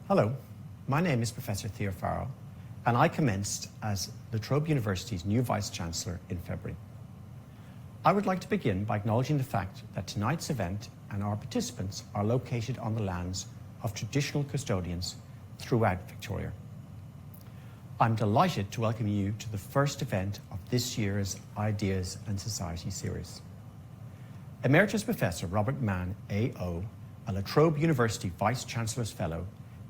Hello, my name is Professor Theo Farrell, and I commenced as the Trobe University's new Vice-Chancellor in February. I would like to begin by acknowledging the fact that tonight's event and our participants are located on the lands of traditional custodians throughout Victoria. I'm delighted to welcome you to the first event of this year's Ideas and Society series. Emeritus Professor Robert Manne, AO, a La Trobe University Vice-Chancellor's Fellow,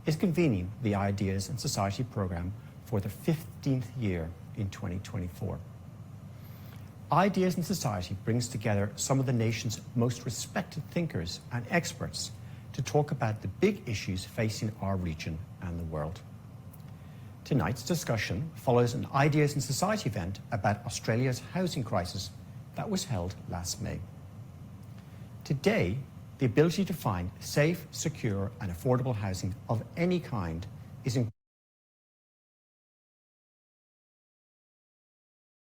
is convening the Ideas and Society programme for the 15th year in 2024. Ideas and Society brings together some of the nation's most respected thinkers and experts to talk about the big issues facing our region and the world. Tonight's discussion follows an Ideas and Society event about Australia's housing crisis that was held last May. Today, the ability to find safe, secure and affordable housing of any kind is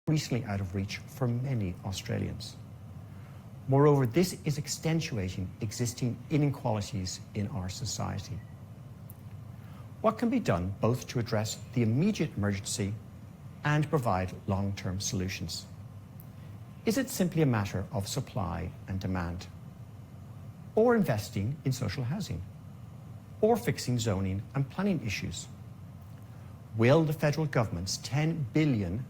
increasingly out of reach for many Australians. Moreover, this is accentuating existing inequalities in our society. What can be done both to address the immediate emergency and provide long-term solutions? Is it simply a matter of supply and demand? Or investing in social housing? Or fixing zoning and planning issues? Will the federal government's $10 billion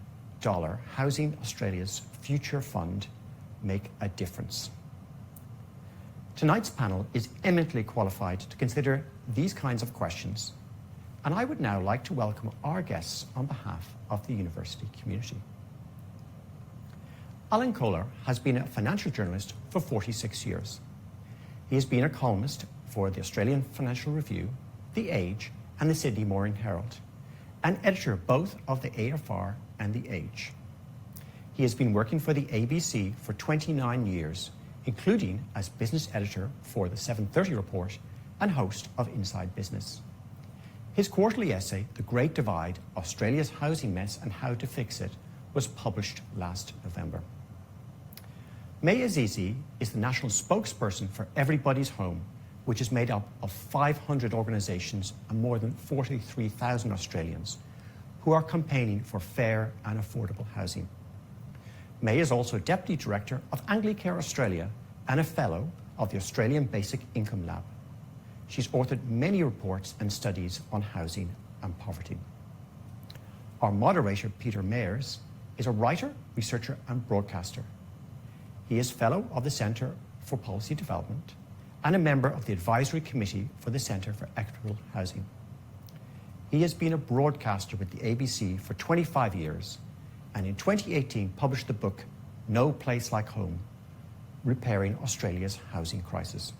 Housing Australia's Future Fund make a difference? Tonight's panel is eminently qualified to consider these kinds of questions, and I would now like to welcome our guests on behalf of the university community. Alan Kohler has been a financial journalist for 46 years. He has been a columnist for the Australian Financial Review, The Age, and the Sydney Morning Herald, and editor both of the AFR and The Age. He has been working for the ABC for 29 years, including as business editor for the 7:30 Report and host of Inside Business. His quarterly essay, The Great Divide, Australia's Housing Mess and How to Fix It, was published last November. May Azizi is the national spokesperson for Everybody's Home, which is made up of 500 organisations and more than 43,000 Australians who are campaigning for fair and affordable housing. May is also Deputy Director of Anglicare Australia and a Fellow of the Australian Basic Income Lab. She's authored many reports and studies on housing and poverty. Our moderator, Peter Mayers, is a writer, researcher and broadcaster. He is Fellow of the Centre for Policy Development and a member of the Advisory Committee for the Centre for Equitable Housing. He has been a broadcaster with the ABC for 25 years and in 2018 published the book No Place Like Home, Repairing Australia's Housing Crisis.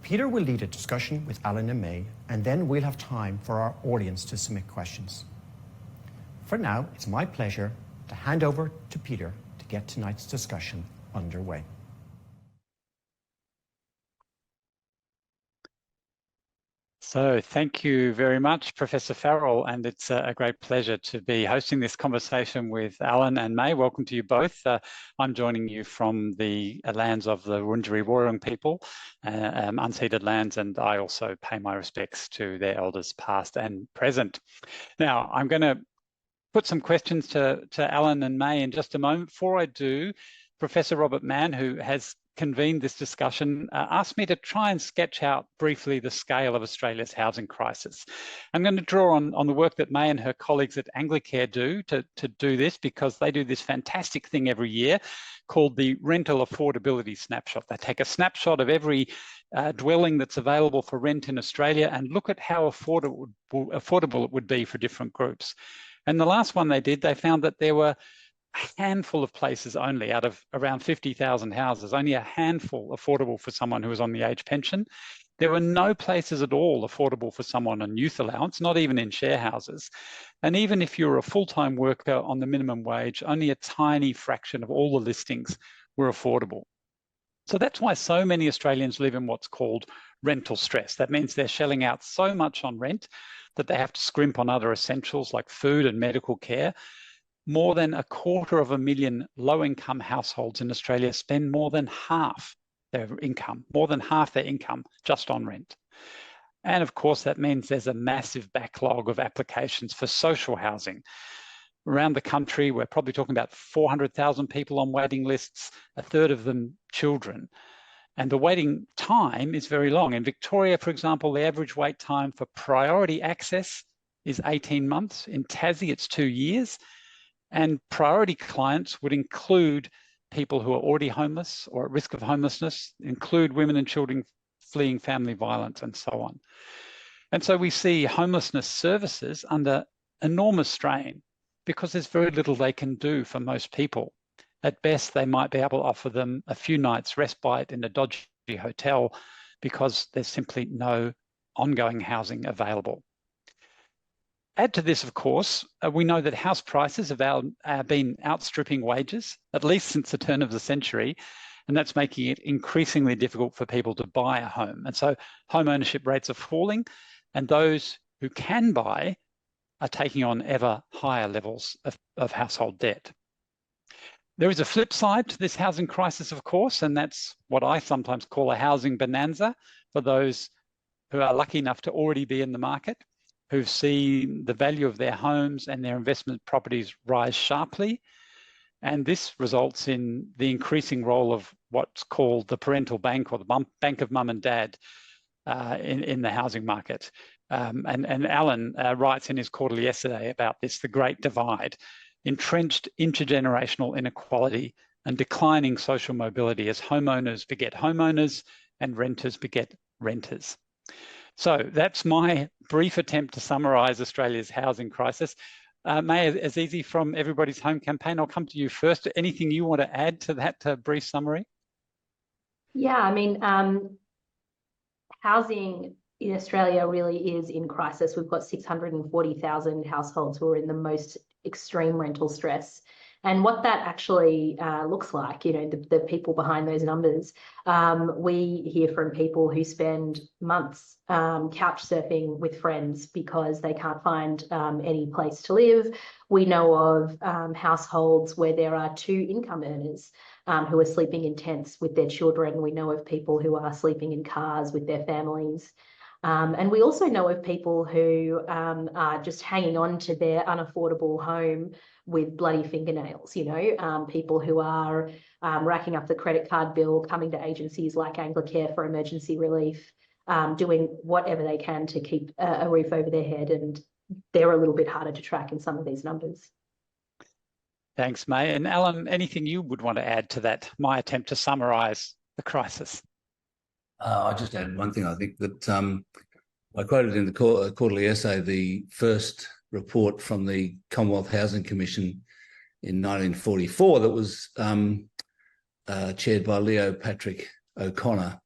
Peter will lead a discussion with Alan and May, and then we'll have time for our audience to submit questions. For now, it's my pleasure to hand over to Peter to get tonight's discussion underway. So thank you very much, Professor Farrell, and it's a great pleasure to be hosting this conversation with Alan and May. Welcome to you both. I'm joining you from the lands of the Wurundjeri Wurrung people, unceded lands, and I also pay my respects to their elders past and present. Now, I'm going to put some questions to Alan and May in just a moment. Before I do, Professor Robert Manne, who has convened this discussion, asked me to try and sketch out briefly the scale of Australia's housing crisis. I'm going to draw on the work that May and her colleagues at Anglicare do to do this, because they do this fantastic thing every year called the Rental Affordability Snapshot. They take a snapshot of every dwelling that's available for rent in Australia and look at how affordable it would be for different groups. And the last one they did, they found that there were a handful of places only out of around 50,000 houses, only a handful affordable for someone who was on the age pension. There were no places at all affordable for someone on youth allowance, not even in share houses. And even if you're a full-time worker on the minimum wage, only a tiny fraction of all the listings were affordable. So that's why so many Australians live in what's called rental stress. That means they're shelling out so much on rent that they have to scrimp on other essentials like food and medical care. More than 250,000 low-income households in Australia spend more than half their income just on rent. And of course, that means there's a massive backlog of applications for social housing. Around the country, we're probably talking about 400,000 people on waiting lists, a third of them children. And the waiting time is very long. In Victoria, for example, the average wait time for priority access is 18 months. In Tassie, it's 2 years. And priority clients would include people who are already homeless or at risk of homelessness, include women and children fleeing family violence, and so on. And so we see homelessness services under enormous strain because there's very little they can do for most people. At best, they might be able to offer them a few nights respite in a dodgy hotel because there's simply no ongoing housing available. Add to this, of course, we know that house prices have been outstripping wages, at least since the turn of the century, and that's making it increasingly difficult for people to buy a home. And so home ownership rates are falling, and those who can buy are taking on ever higher levels of household debt. There is a flip side to this housing crisis, of course, and that's what I sometimes call a housing bonanza for those who are lucky enough to already be in the market, who've seen the value of their homes and their investment properties rise sharply. And this results in the increasing role of what's called the parental bank, or the bank of mum and dad in the housing market. And Alan writes in his quarterly yesterday about this, the great divide, entrenched intergenerational inequality and declining social mobility as homeowners beget homeowners and renters beget renters. So that's my brief attempt to summarise Australia's housing crisis. May Azizi from Everybody's Home Campaign, I'll come to you first. Anything you want to add to that brief summary? Yeah, I mean, housing in Australia really is in crisis. We've got 640,000 households who are in the most extreme rental stress. And what that actually looks like, you know, the people behind those numbers, we hear from people who spend months couch surfing with friends because they can't find any place to live. We know of households where there are 2 income earners who are sleeping in tents with their children. We know of people who are sleeping in cars with their families. And we also know of people who are just hanging on to their unaffordable home with bloody fingernails, you know, people who are racking up the credit card bill, coming to agencies like Anglicare for emergency relief, doing whatever they can to keep a roof over their head. And they're a little bit harder to track in some of these numbers. Thanks, May. And Alan, anything you would want to add to that, my attempt to summarise the crisis? I'll just add one thing. I think that I quoted in the quarterly essay the first report from the Commonwealth Housing Commission in 1944 that was chaired by Leo Patrick O'Connor.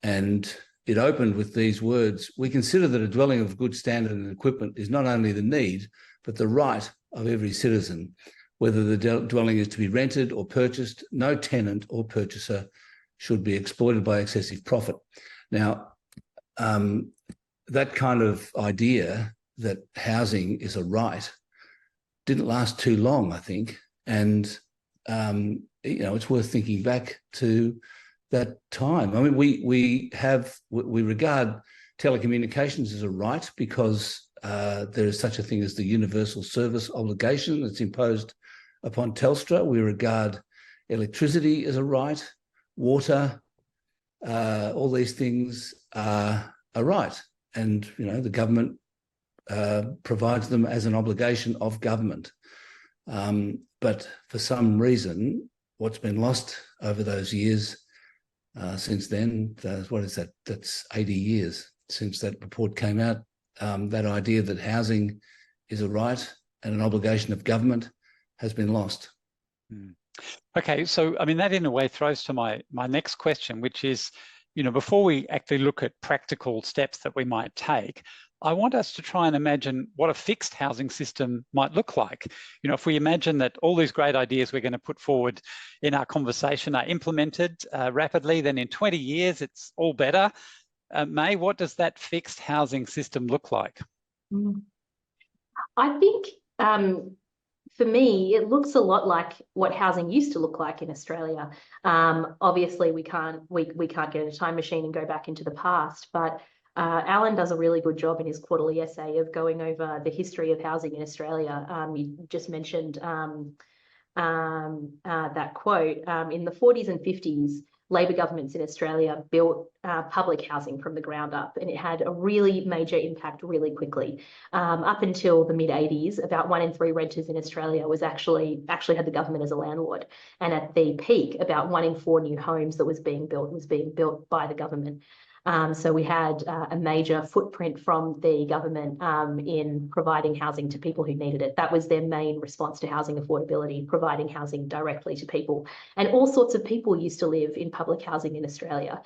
And it opened with these words: "We consider that a dwelling of good standard and equipment is not only the need, but the right of every citizen. Whether the dwelling is to be rented or purchased, no tenant or purchaser should be exploited by excessive profit." Now, that kind of idea that housing is a right didn't last too long, I think. And, you know, it's worth thinking back to that time. I mean, we regard telecommunications as a right because there is such a thing as the universal service obligation that's imposed upon Telstra. We regard electricity as a right, water, all these things are a right. And, you know, the government provides them as an obligation of government. But for some reason, what's been lost over those years since then, what is that? That's 80 years since that report came out. That idea that housing is a right and an obligation of government has been lost. Okay, so I mean, that in a way throws to my next question, which is, you know, before we actually look at practical steps that we might take, I want us to try and imagine what a fixed housing system might look like. You know, if we imagine that all these great ideas we're going to put forward in our conversation are implemented rapidly, then in 20 years, it's all better. May, what does that fixed housing system look like? I think for me, it looks a lot like what housing used to look like in Australia. Obviously, we can't get in a time machine and go back into the past, but Alan does a really good job in his quarterly essay of going over the history of housing in Australia. You just mentioned that quote. In the 40s and 50s, Labor governments in Australia built public housing from the ground up, and it had a really major impact really quickly. Up until the mid-80s, about 1 in 3 renters in Australia was actually had the government as a landlord. And at the peak, about 1 in 4 new homes that was being built by the government. So we had a major footprint from the government in providing housing to people who needed it. That was their main response to housing affordability, providing housing directly to people. And all sorts of people used to live in public housing in Australia.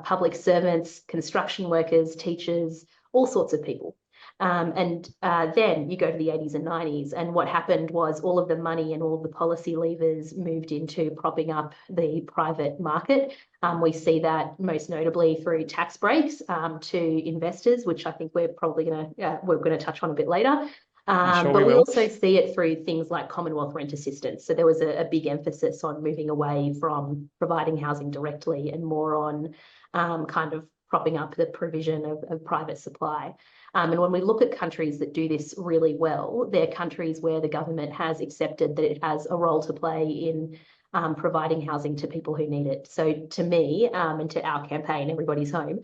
Public servants, construction workers, teachers, all sorts of people. And then you go to the 80s and 90s, and what happened was all of the money and all of the policy levers moved into propping up the private market. We see that most notably through tax breaks to investors, which I think we're probably going to touch on a bit later. Sure But we also see it through things like Commonwealth rent assistance. So there was a big emphasis on moving away from providing housing directly and more on kind of propping up the provision of private supply. And when we look at countries that do this really well, they're countries where the government has accepted that it has a role to play in providing housing to people who need it. So to me and to our campaign, Everybody's Home,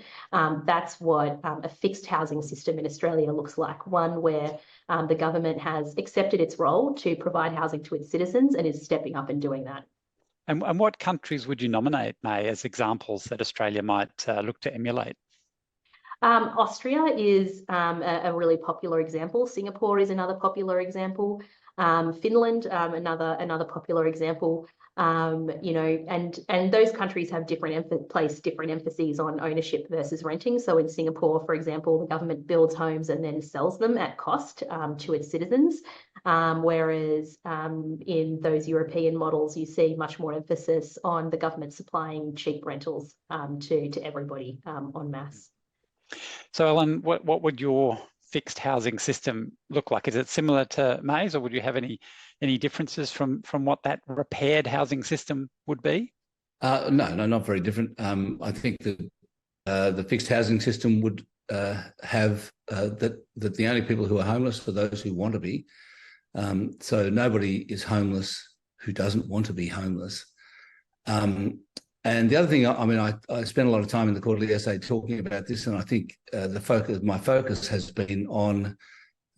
that's what a fixed housing system in Australia looks like, one where the government has accepted its role to provide housing to its citizens and is stepping up and doing that. And what countries would you nominate, May, as examples that Australia might look to emulate? Austria is a really popular example. Singapore is another popular example. Finland, another popular example. And those countries have place different emphases on ownership versus renting. So in Singapore, for example, the government builds homes and then sells them at cost to its citizens. Whereas in those European models, you see much more emphasis on the government supplying cheap rentals to everybody en masse. So, Alan, what would your fixed housing system look like? Is it similar to May's, or would you have any differences from what that repaired housing system would be? No, not very different. I think that the fixed housing system would have that the only people who are homeless are those who want to be. So nobody is homeless who doesn't want to be homeless. And the other thing, I spent a lot of time in the quarterly essay talking about this, and I think my focus has been on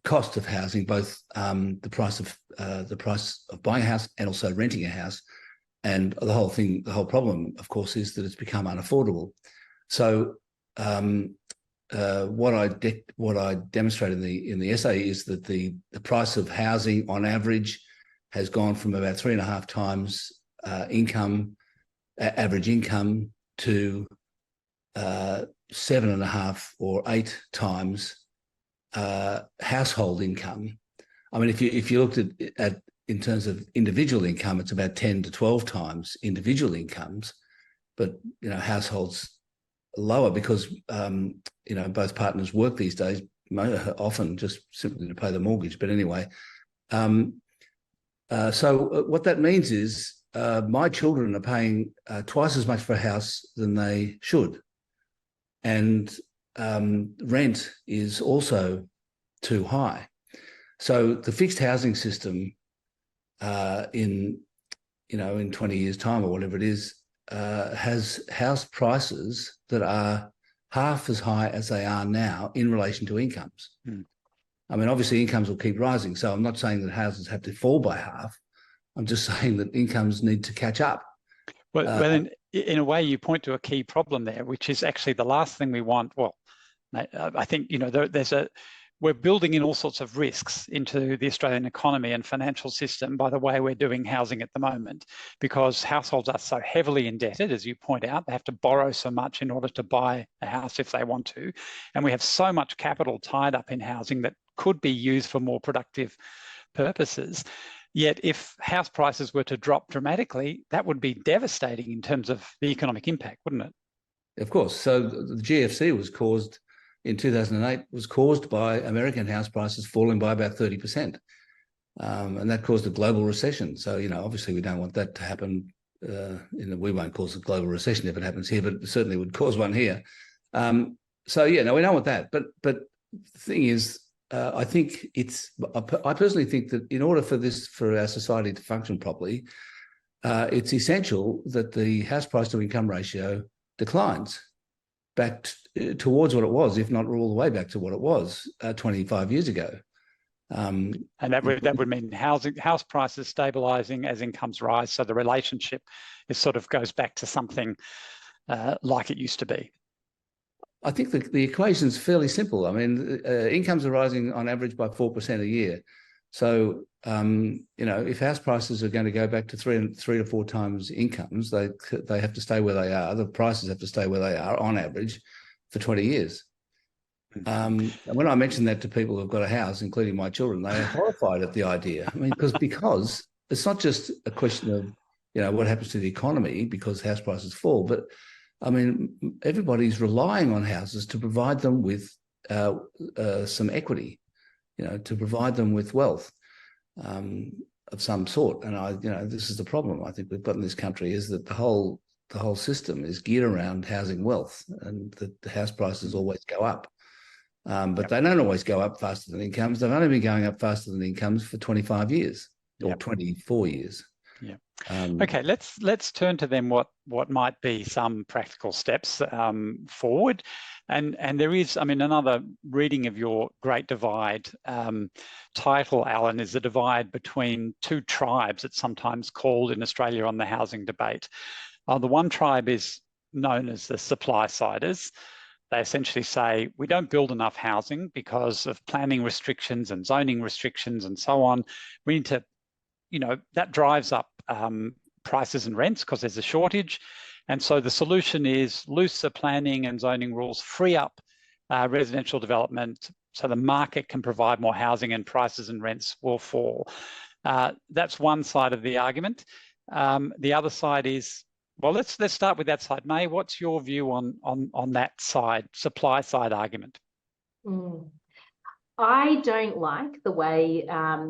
cost of housing, both the price of buying a house and also renting a house. And the whole problem, of course, is that it's become unaffordable. So what I demonstrated in the essay is that the price of housing on average has gone from about 3.5 times average income to 7.5 or 8 times household income. I mean, if you looked at in terms of individual income, it's about 10 to 12 times individual incomes, but households are lower because both partners work these days, often just simply to pay the mortgage. But anyway, so what that means is my children are paying twice as much for a house than they should. And rent is also too high. So the fixed housing system in 20 years' time or whatever it is, has house prices that are half as high as they are now in relation to incomes. I mean, obviously incomes will keep rising. So I'm not saying that houses have to fall by half. I'm just saying that incomes need to catch up. Well, in a way, you point to a key problem there, which is actually the last thing we want. Well, I think, we're building in all sorts of risks into the Australian economy and financial system by the way we're doing housing at the moment, because households are so heavily indebted, as you point out. They have to borrow so much in order to buy a house if they want to. And we have so much capital tied up in housing that could be used for more productive purposes. Yet if house prices were to drop dramatically, that would be devastating in terms of the economic impact, wouldn't it? Of course. So the GFC was caused in 2008 was caused by American house prices falling by about 30%. And that caused a global recession. So, obviously we don't want that to happen. We won't cause a global recession if it happens here, but it certainly would cause one here. So yeah, no, we don't want that. But the thing is, I think I personally think that in order for our society to function properly, it's essential that the house price to income ratio declines back towards what it was, if not all the way back to what it was 25 years ago. And that would mean house prices stabilising as incomes rise, so the relationship sort of goes back to something like it used to be. I think the equation's fairly simple. I mean, incomes are rising on average by 4% a year. So, if house prices are going to go back to three to four times incomes, they have to stay where they are. The prices have to stay where they are on average for 20 years. And when I mention that to people who've got a house, including my children, they are horrified at the idea. I mean, because it's not just a question of, what happens to the economy because house prices fall, but I mean, everybody's relying on houses to provide them with some equity, to provide them with wealth of some sort. And this is the problem I think we've got in this country, is that the whole system is geared around housing wealth, and the house prices always go up. But they don't always go up faster than incomes. They've only been going up faster than incomes for 25 years or 24 years. Yeah. Okay, let's turn to then what might be some practical steps forward. And there is, another reading of your Great Divide title, Alan, is the divide between two tribes, it's sometimes called in Australia on the housing debate. The one tribe is known as the supply-siders. They essentially say, we don't build enough housing because of planning restrictions and zoning restrictions and so on. We need to, that drives up prices and rents because there's a shortage. And so the solution is looser planning and zoning rules, free up residential development so the market can provide more housing and prices and rents will fall. That's one side of the argument. The other side is, well, let's start with that side. May, what's your view on that side, supply side argument? I don't like the way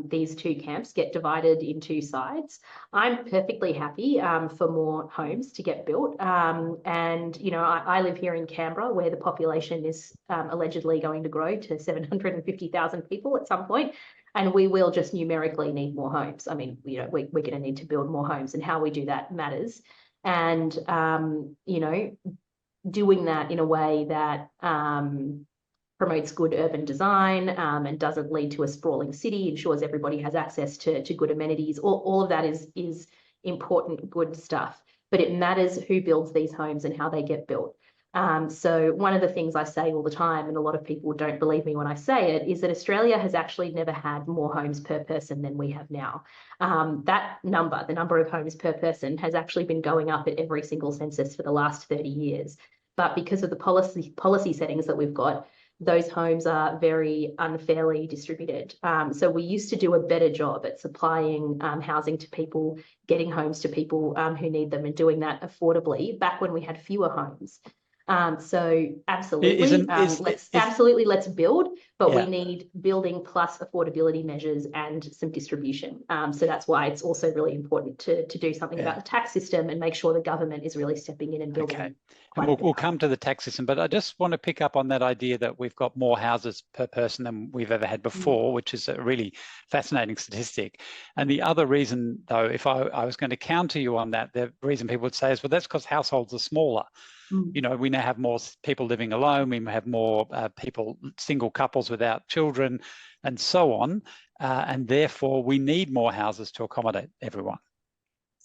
these two camps get divided in two sides. I'm perfectly happy for more homes to get built. I live here in Canberra, where the population is allegedly going to grow to 750,000 people at some point. And we will just numerically need more homes. We're going to need to build more homes, and how we do that matters. And, doing that in a way that promotes good urban design and doesn't lead to a sprawling city, ensures everybody has access to good amenities. All of that is important, good stuff. But it matters who builds these homes and how they get built. So one of the things I say all the time, and a lot of people don't believe me when I say it, is that Australia has actually never had more homes per person than we have now. That number, the number of homes per person, has actually been going up at every single census for the last 30 years. But because of the policy settings that we've got, those homes are very unfairly distributed. So we used to do a better job at supplying housing to people, getting homes to people who need them, and doing that affordably back when we had fewer homes. So absolutely, let's build, but we need building plus affordability measures and some distribution. So that's why it's also really important to do something about the tax system and make sure the government is really stepping in and building. Okay. And we'll come to the tax system, but I just want to pick up on that idea that we've got more houses per person than we've ever had before, which is a really fascinating statistic. And the other reason, though, if I was going to counter you on that, the reason people would say is, well, that's because households are smaller. We now have more people living alone, we have more single couples without children, and so on. And therefore, we need more houses to accommodate everyone.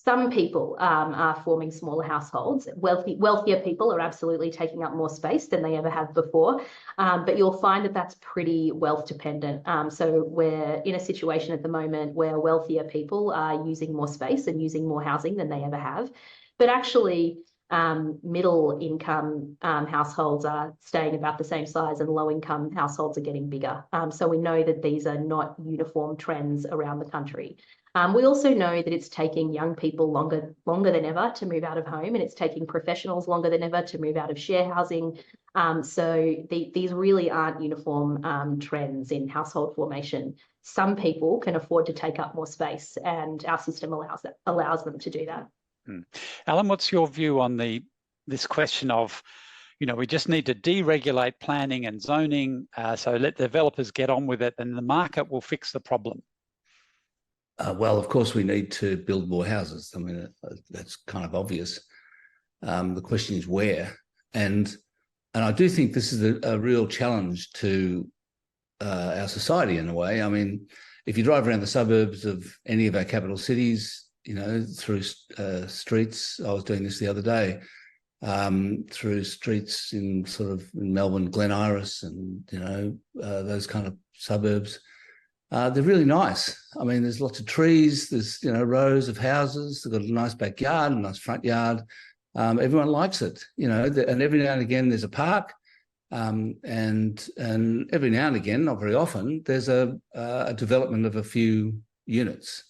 Some people are forming smaller households. Wealthier people are absolutely taking up more space than they ever have before, but you'll find that that's pretty wealth dependent. So we're in a situation at the moment where wealthier people are using more space and using more housing than they ever have. But actually, middle income households are staying about the same size, and low income households are getting bigger. So we know that these are not uniform trends around the country. We also know that it's taking young people longer than ever to move out of home, and it's taking professionals longer than ever to move out of share housing. So these really aren't uniform trends in household formation. Some people can afford to take up more space, and our system allows them to do that. Alan, what's your view on this question of, we just need to deregulate planning and zoning, so let developers get on with it, and the market will fix the problem? Well, of course, we need to build more houses. I mean, that's kind of obvious. The question is where, and I do think this is a real challenge to our society in a way. I mean, if you drive around the suburbs of any of our capital cities, through streets, I was doing this the other day, through streets in Melbourne, Glen Iris, and those kind of suburbs. They're really nice. I mean, there's lots of trees, there's rows of houses, they've got a nice backyard, a nice front yard. Everyone likes it, and every now and again there's a park, and every now and again, not very often, there's a development of a few units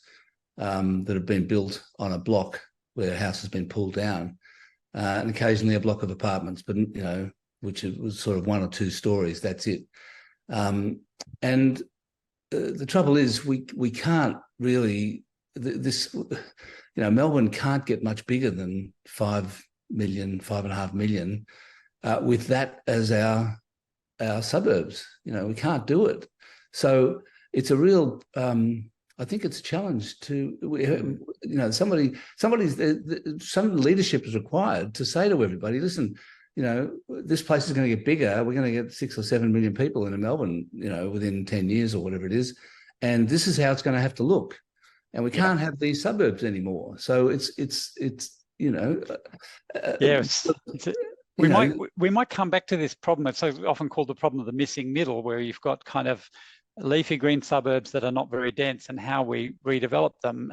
that have been built on a block where a house has been pulled down, and occasionally a block of apartments, but which was sort of 1 or 2 stories. That's it. And the trouble is, we can't really Melbourne can't get much bigger than 5 million, 5.5 million, with that as our suburbs. We can't do it. So it's a real. I think it's a challenge to, some leadership is required to say to everybody, listen, this place is going to get bigger. We're going to get 6 or 7 million people in Melbourne, within 10 years or whatever it is. And this is how it's going to have to look. And we can't have these suburbs anymore. So we might come back to this problem. It's so often called the problem of the missing middle, where you've got kind of leafy green suburbs that are not very dense, and how we redevelop them,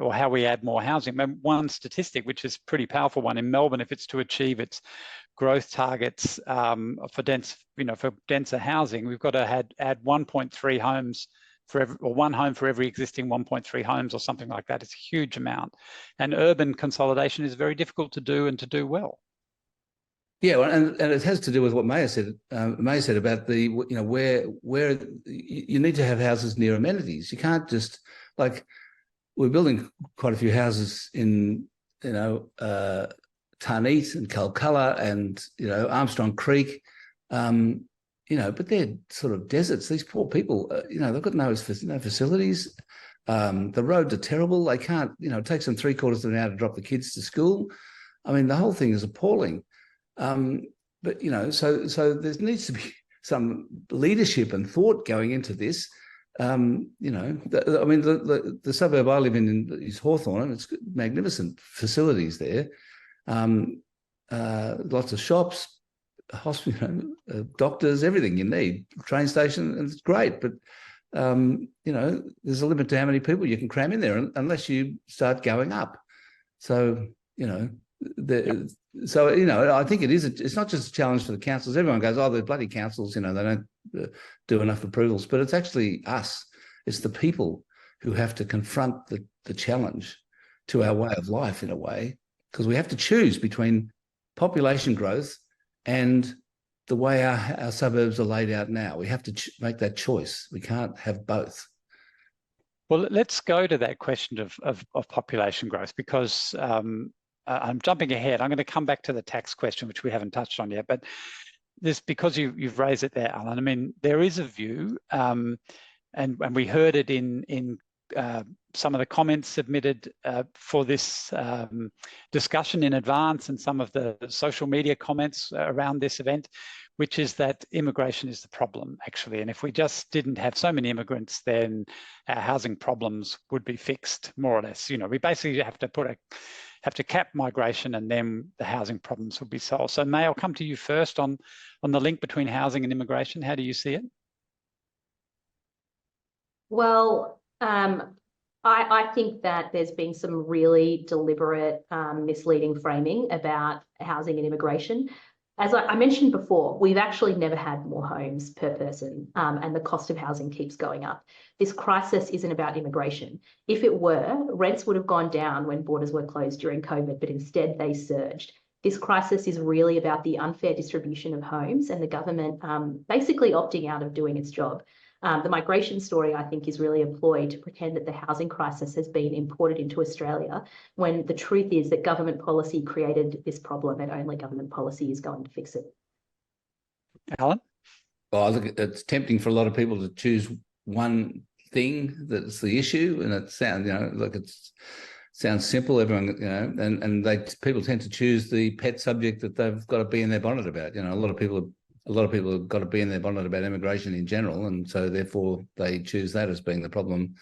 or how we add more housing. One statistic, which is a pretty powerful one, in Melbourne, if it's to achieve its growth targets for denser housing, we've got to add 1.3 homes or 1 home for every existing 1.3 homes, or something like that. It's a huge amount, and urban consolidation is very difficult to do, and to do well. Yeah, well, and it has to do with what Mayor said. Mayor said about the where you need to have houses near amenities. You can't just, like, we're building quite a few houses in Tarneet and Calcutta and Armstrong Creek, but they're sort of deserts. These poor people, they've got no facilities. The roads are terrible. They can't, it takes them 3/4 of an hour to drop the kids to school. I mean, the whole thing is appalling. But so there needs to be some leadership and thought going into this. The suburb I live in is Hawthorne, and it's magnificent facilities there. Lots of shops, hospital, doctors, everything you need, train station, and it's great. But there's a limit to how many people you can cram in there, unless you start going up. So I think it is. It's not just a challenge for the councils. Everyone goes, "Oh, the bloody councils, they don't do enough approvals." But it's actually us. It's the people who have to confront the challenge to our way of life, in a way, because we have to choose between population growth and the way our suburbs are laid out now. We have to make that choice. We can't have both. Well, let's go to that question of population growth, because I'm jumping ahead. I'm going to come back to the tax question, which we haven't touched on yet, but because you've raised it there, Alan. I mean, there is a view, and we heard it in some of the comments submitted for this discussion in advance, and some of the social media comments around this event, which is that immigration is the problem, actually. And if we just didn't have so many immigrants, then our housing problems would be fixed, more or less. We basically have to cap migration, and then the housing problems will be solved. So May, I'll come to you first on the link between housing and immigration. How do you see it? Well, I think that there's been some really deliberate misleading framing about housing and immigration. As I mentioned before, we've actually never had more homes per person, and the cost of housing keeps going up. This crisis isn't about immigration. If it were, rents would have gone down when borders were closed during COVID, but instead they surged. This crisis is really about the unfair distribution of homes, and the government basically opting out of doing its job. The migration story, I think, is really a ploy to pretend that the housing crisis has been imported into Australia, when the truth is that government policy created this problem and only government policy is going to fix it. Alan? Well, I think it's tempting for a lot of people to choose one thing that's the issue, and it sounds, like sounds simple. Everyone, and people tend to choose the pet subject that they've got to be in their bonnet about. A lot of people have got to be in their bonnet about immigration in general, and so therefore they choose that as being the problem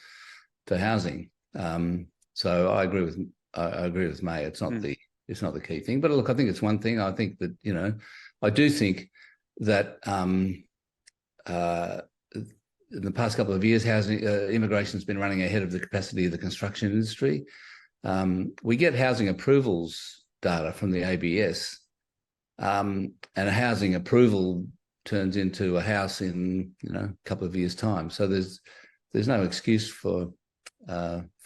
for housing. So I agree with May. It's not the key thing, but look, I think it's one thing. I think that I do think that in the past couple of years, housing immigration has been running ahead of the capacity of the construction industry. We get housing approvals data from the ABS, and a housing approval turns into a house in a couple of years' time. So there's no excuse for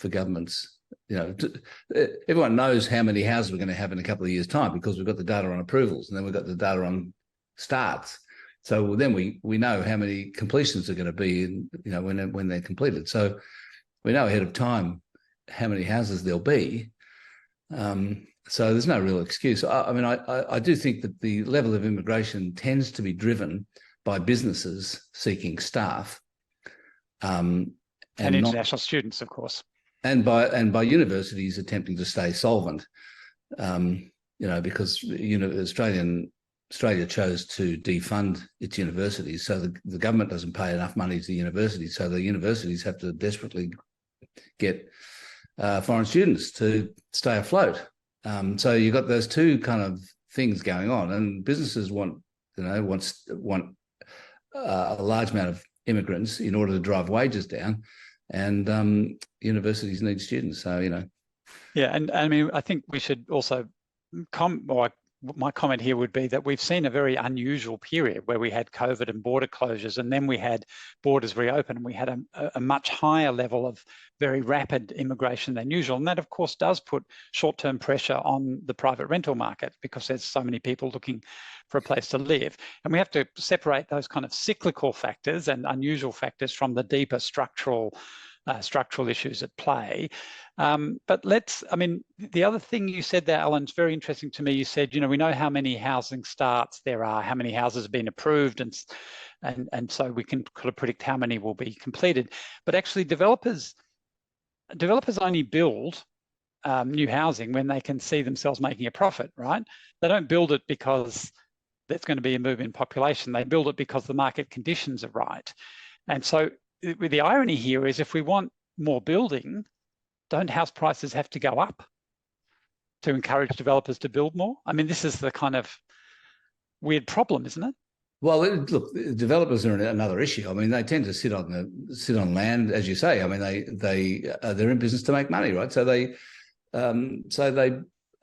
governments. Everyone knows how many houses we're going to have in a couple of years' time because we've got the data on approvals, and then we've got the data on starts. So then we know how many completions are going to be, when they're completed. So we know ahead of time how many houses there'll be. So there's no real excuse. I do think that the level of immigration tends to be driven by businesses seeking staff, and international students, of course, and by universities attempting to stay solvent. Because Australia chose to defund its universities, so the government doesn't pay enough money to the universities, so the universities have to desperately get foreign students to stay afloat. So you've got those two kind of things going on, and businesses want a large amount of immigrants in order to drive wages down, and universities need students. So Yeah, and I think we should also my comment here would be that we've seen a very unusual period where we had COVID and border closures, and then we had borders reopen, and we had a much higher level of very rapid immigration than usual. And that, of course, does put short-term pressure on the private rental market because there's so many people looking for a place to live. And we have to separate those kind of cyclical factors and unusual factors from the deeper structural issues at play. But the other thing you said there, Alan, is very interesting to me. You said, we know how many housing starts there are, how many houses have been approved, and so we can kind of predict how many will be completed. But actually, developers only build new housing when they can see themselves making a profit, right? They don't build it because there's going to be a move in population. They build it because the market conditions are right. And so the irony here is, if we want more building, don't house prices have to go up to encourage developers to build more? This is the kind of weird problem, isn't it? Well, look, developers are another issue. They tend to sit on land, as you say. They're in business to make money, right? So they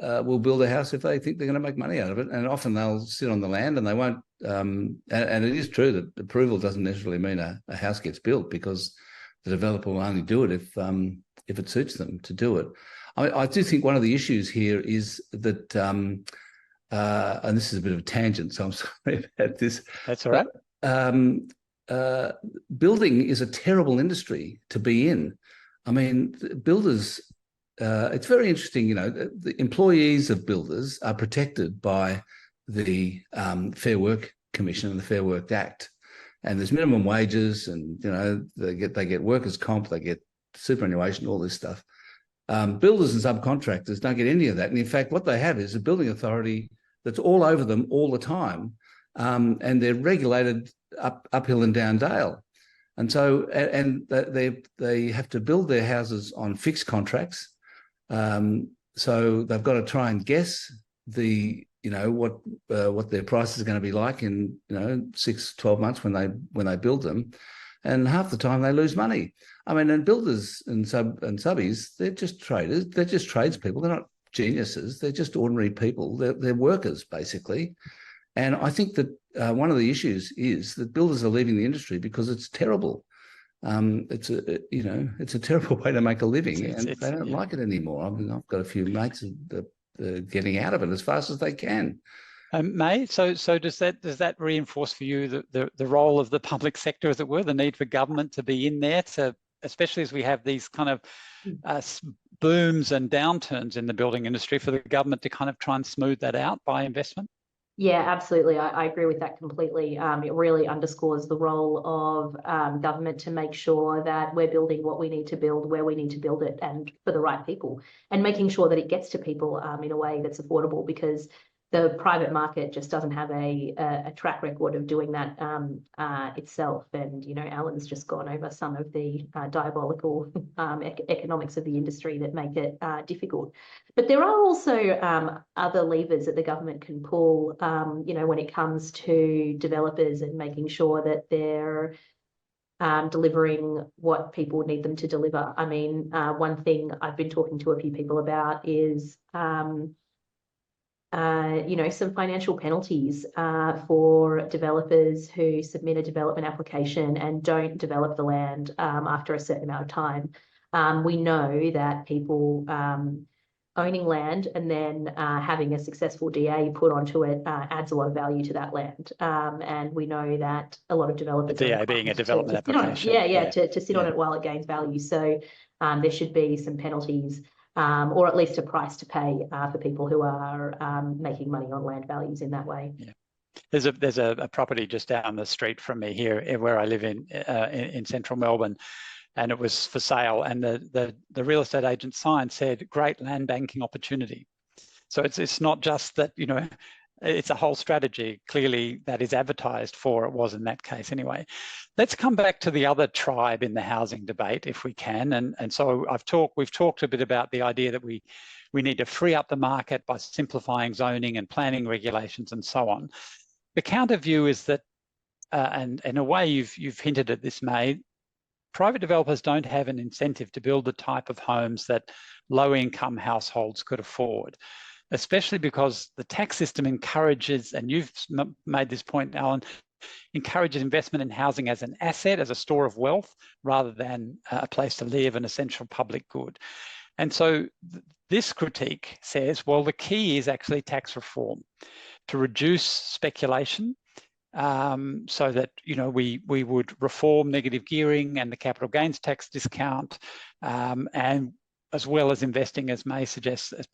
will build a house if they think they're going to make money out of it, and often they'll sit on the land and they won't. And it is true that approval doesn't necessarily mean a house gets built, because the developer will only do it if it suits them to do it. I do think one of the issues here is that, and this is a bit of a tangent, so I'm sorry about this. That's all right. Building is a terrible industry to be in. Builders. It's very interesting, the employees of builders are protected by the Fair Work Commission and the Fair Work Act, and there's minimum wages, and they get workers' comp, they get superannuation, all this stuff. Builders and subcontractors don't get any of that, and in fact, what they have is a building authority that's all over them all the time, and they're regulated uphill and down dale, and so they have to build their houses on fixed contracts. So they've got to try and guess what their prices are going to be like in 6-12 months when they build them, and half the time they lose money. And builders and subbies, they're just traders, they're just tradespeople. They're not geniuses. They're just ordinary people. They're workers basically. And I think that one of the issues is that builders are leaving the industry because it's terrible. It's a terrible way to make a living, and they don't like it anymore. I've got a few mates that are getting out of it as fast as they can. May, so does that reinforce for you the role of the public sector, as it were, the need for government to be in there, to, especially as we have these kind of booms and downturns in the building industry, for the government to kind of try and smooth that out by investment? Yeah, absolutely. I agree with that completely. It really underscores the role of government to make sure that we're building what we need to build, where we need to build it, and for the right people, and making sure that it gets to people in a way that's affordable, because the private market just doesn't have a track record of doing that itself. And, you know, Alan's just gone over some of the diabolical economics of the industry that make it difficult. But there are also other levers that the government can pull, you know, when it comes to developers and making sure that they're delivering what people need them to deliver. I mean, one thing I've been talking to a few people about is you know, some financial penalties for developers who submit a development application and don't develop the land after a certain amount of time. We know that people owning land and then having a successful DA put onto it adds a lot of value to that land. And we know that a lot of developers... The DA being a development application. To sit on it while it gains value. So there should be some penalties, or at least a price to pay for people who are making money on land values in that way. Yeah. There's a property just down the street from me here, where I live in central Melbourne, and it was for sale. And the real estate agent sign said, "Great land banking opportunity." So it's not just that, you know, it's a whole strategy clearly that is advertised for. It was in that case anyway. Let's come back to the other tribe in the housing debate, if we can. And so we've talked a bit about the idea that we need to free up the market by simplifying zoning and planning regulations and so on. The counter view is that, and in a way you've hinted at this, May, private developers don't have an incentive to build the type of homes that low-income households could afford, especially because the tax system encourages, and you've made this point, Alan, encourages investment in housing as an asset, as a store of wealth, rather than a place to live, an essential public good. And so this critique says, well, the key is actually tax reform to reduce speculation, so that, you know, we would reform negative gearing and the capital gains tax discount, and as well as investing, as May suggests, as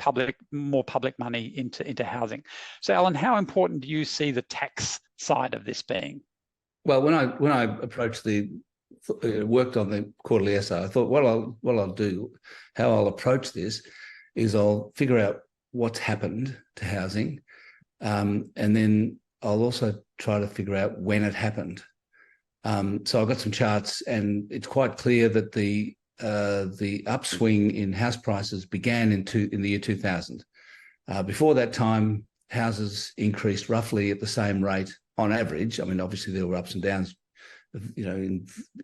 more public money into housing. So, Alan, how important do you see the tax side of this being? Well, when I approached worked on the quarterly essay, I thought how I'll approach this is I'll figure out what's happened to housing, and then I'll also try to figure out when it happened. So I've got some charts, and it's quite clear that the upswing in house prices began in the year 2000. Before that time, houses increased roughly at the same rate on average. I mean, obviously there were ups and downs, you know,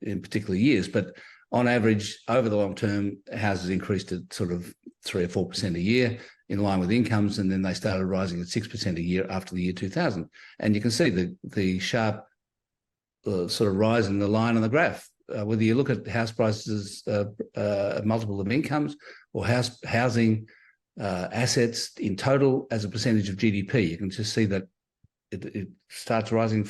in particular years, but on average, over the long term, houses increased at sort of 3 or 4% a year in line with incomes, and then they started rising at 6% a year after the year 2000. And you can see the sharp sort of rise in the line on the graph. Whether you look at house prices, a multiple of incomes, or housing assets in total as a percentage of GDP, you can just see that it starts rising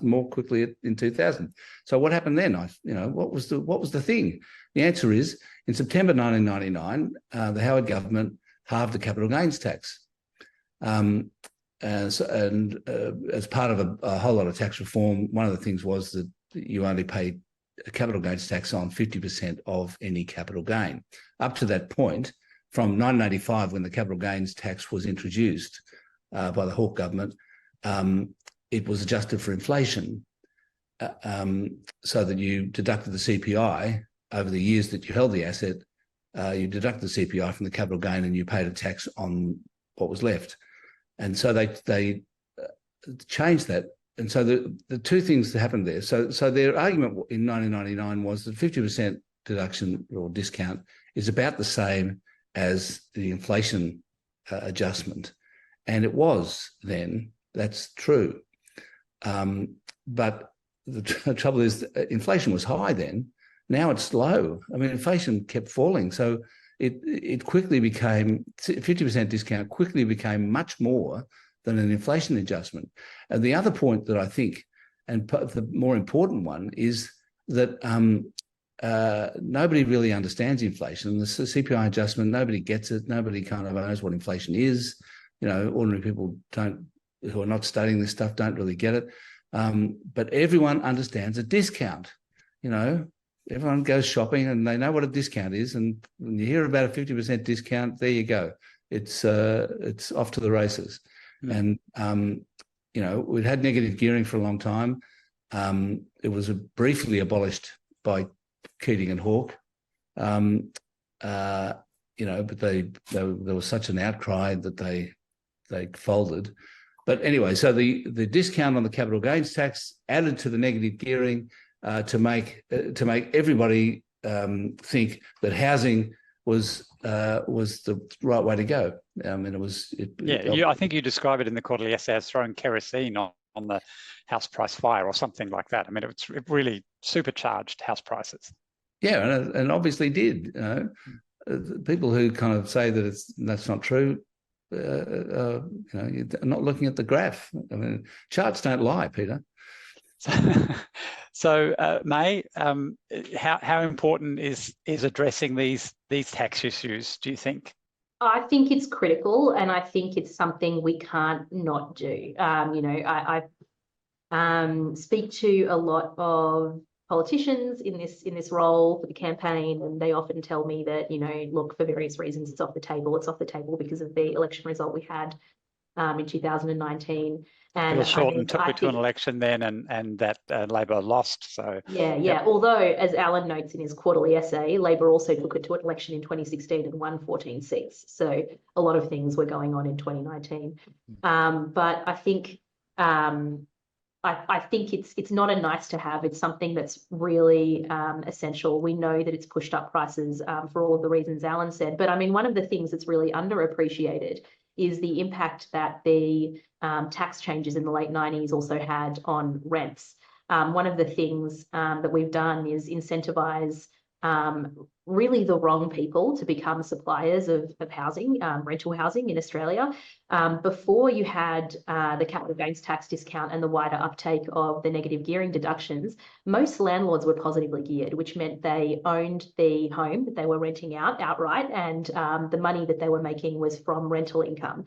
more quickly in 2000. So what happened then? What was the thing? The answer is, in September 1999, the Howard government halved the capital gains tax, as part of a whole lot of tax reform. One of the things was that you only paid a capital gains tax on 50% of any capital gain. Up to that point, from 1985, when the capital gains tax was introduced by the Hawke government, it was adjusted for inflation, so that you deducted the CPI over the years that you held the asset. You deducted the CPI from the capital gain, and you paid a tax on what was left. And so they changed that. And so the two things that happened there. So their argument in 1999 was that 50% deduction or discount is about the same as the inflation adjustment. And it was then. That's true. But the trouble is, inflation was high then. Now it's low. I mean, inflation kept falling. So it quickly became, 50% discount quickly became much more than an inflation adjustment. And the other point that I think, and the more important one, is that nobody really understands inflation. And the CPI adjustment, nobody gets it. Nobody kind of knows what inflation is. You know, ordinary people who are not studying this stuff don't really get it. But everyone understands a discount. You know, everyone goes shopping and they know what a discount is. And when you hear about a 50% discount, there you go. It's off to the races. Mm. And, you know, we'd had negative gearing for a long time. It was briefly abolished by Keating and Hawke. You know, but there was such an outcry that they folded. But anyway, so the discount on the capital gains tax added to the negative gearing to make everybody think that housing was the right way to go. I mean, I think you describe it in the quarterly essay as throwing kerosene on the house price fire or something like that. I mean, it really supercharged house prices. Yeah, and obviously did. You know, people who kind of say that that's not true, you know, you're not looking at the graph. I mean, charts don't lie, Peter. So, May, how important is addressing these tax issues, do you think? I think it's critical, and I think it's something we can't not do. You know, I speak to a lot of politicians in this role for the campaign, and they often tell me that, you know, look, for various reasons, it's off the table. It's off the table because of the election result we had in 2019. And Bill Shorten took it to an election then, and that Labor lost. So yeah. Yep. Although, as Alan notes in his quarterly essay, Labor also took it to an election in 2016 and won 14 seats. So a lot of things were going on in 2019. But I think I think it's not a nice to have. It's something that's really essential. We know that it's pushed up prices for all of the reasons Alan said. But I mean, one of the things that's really underappreciated is the impact that the tax changes in the late 90s also had on rents. One of the things that we've done is incentivize really the wrong people to become suppliers of housing, rental housing in Australia. Before you had the capital gains tax discount and the wider uptake of the negative gearing deductions, most landlords were positively geared, which meant they owned the home that they were renting out outright, and the money that they were making was from rental income.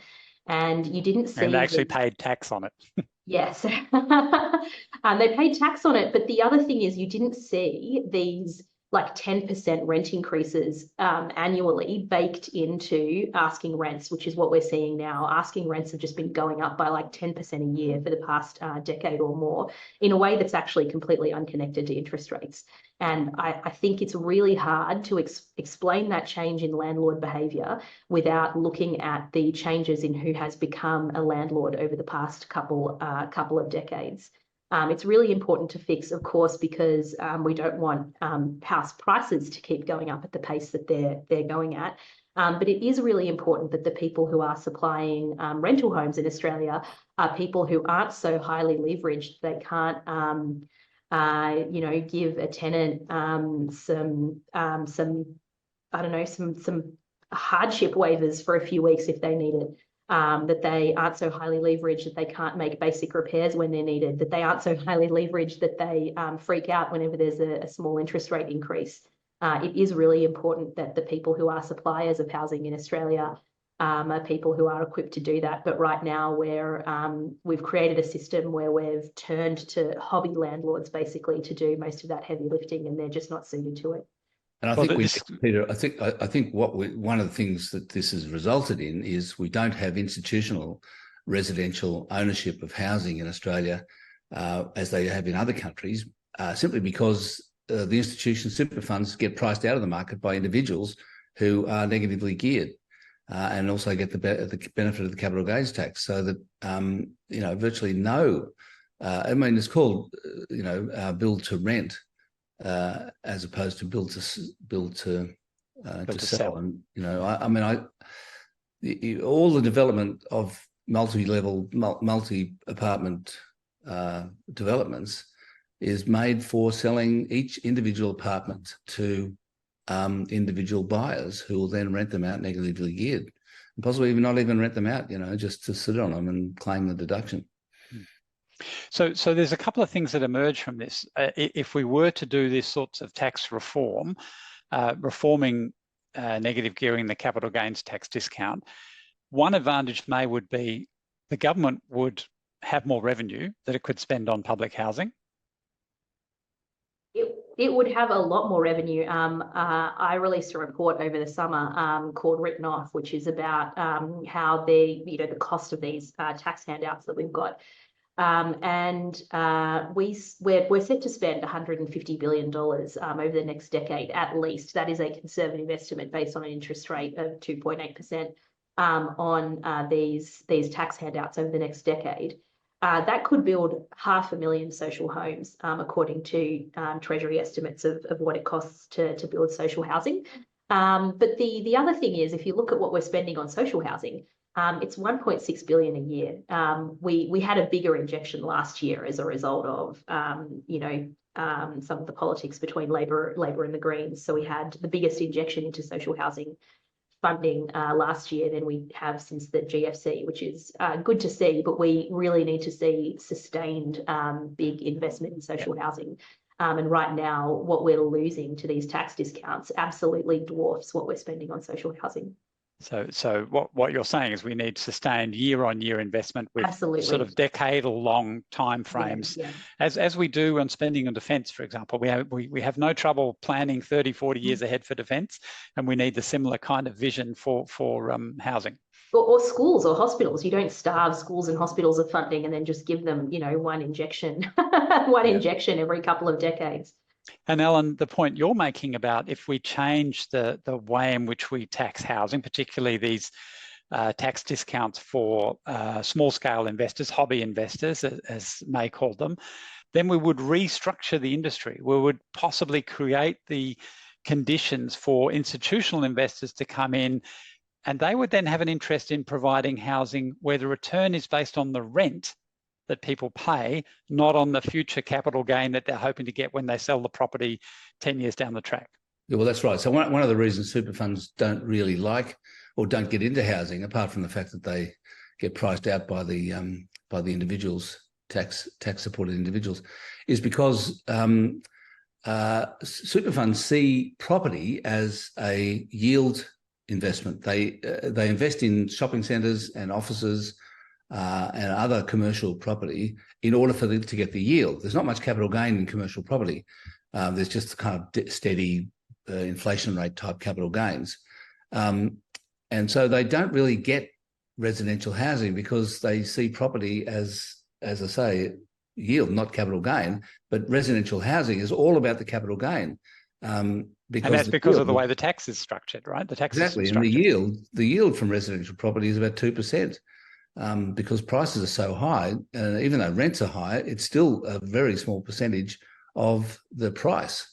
And you didn't see... And they actually paid tax on it. Yes, they paid tax on it. But the other thing is you didn't see these like 10% rent increases annually baked into asking rents, which is what we're seeing now. Asking rents have just been going up by like 10% a year for the past decade or more, in a way that's actually completely unconnected to interest rates. And I think it's really hard to explain that change in landlord behaviour without looking at the changes in who has become a landlord over the past couple of decades. It's really important to fix, of course, because we don't want house prices to keep going up at the pace that they're going at. But it is really important that the people who are supplying rental homes in Australia are people who aren't so highly leveraged they can't, you know, give a tenant some hardship waivers for a few weeks if they need it. That they aren't so highly leveraged that they can't make basic repairs when they're needed, that they aren't so highly leveraged that they freak out whenever there's a small interest rate increase. It is really important that the people who are suppliers of housing in Australia are people who are equipped to do that. But right now we've created a system where we've turned to hobby landlords basically to do most of that heavy lifting, and they're just not suited to it. And I think Peter, I think one of the things that this has resulted in is we don't have institutional residential ownership of housing in Australia as they have in other countries, simply because the institution super funds get priced out of the market by individuals who are negatively geared and also get the benefit of the capital gains tax. So that you know, virtually no, I mean, it's called build to rent. As opposed to build to sell. And you know, all the development of multi-level, multi-apartment developments is made for selling each individual apartment to individual buyers who will then rent them out negatively geared. and possibly even not even rent them out, just to sit on them and claim the deduction. So there's a couple of things that emerge from this. If we were to do these sorts of tax reform, reforming negative gearing, the capital gains tax discount, one advantage would be the government would have more revenue that it could spend on public housing. It would have a lot more revenue. I released a report over the summer called Written Off, which is about how the cost of these tax handouts that we've got. We're set to spend $150 billion over the next decade, at least. That is a conservative estimate based on an interest rate of 2.8% on these tax handouts over the next decade. That could build 500,000 social homes, according to Treasury estimates of what it costs to build social housing. But the other thing is, if you look at what we're spending on social housing, it's $1.6 billion a year. We had a bigger injection last year as a result of some of the politics between Labor and the Greens. So we had the biggest injection into social housing funding last year than we have since the GFC, which is good to see, but we really need to see sustained big investment in social housing. And right now, what we're losing to these tax discounts absolutely dwarfs what we're spending on social housing. So what you're saying is we need sustained year-on-year investment with Absolutely. sort of decadal long time frames, Yeah. as we do on spending on defence, for example. We have no trouble planning 30, 40 years ahead for defence, and we need the similar kind of vision for housing. Or schools or hospitals. You don't starve schools and hospitals of funding and then just give them, one injection, injection every couple of decades. And Alan, the point you're making about if we change the way in which we tax housing, particularly these tax discounts for small-scale investors, hobby investors, as May called them, then we would restructure the industry. We would possibly create the conditions for institutional investors to come in, and they would then have an interest in providing housing where the return is based on the rent that people pay, not on the future capital gain that they're hoping to get when they sell the property 10 years down the track. Yeah, well, that's right. So one of the reasons super funds don't really like or don't get into housing, apart from the fact that they get priced out by the individuals, tax supported individuals, is because super funds see property as a yield investment. They invest in shopping centres and offices and other commercial property in order for them to get the yield. There's not much capital gain in commercial property. There's just kind of steady inflation rate type capital gains. And so they don't really get residential housing because they see property as I say, yield, not capital gain. But residential housing is all about the capital gain. And that's because of the way the tax is structured, right? The tax exactly, and the yield from residential property is about 2%. Because prices are so high, even though rents are high, it's still a very small percentage of the price.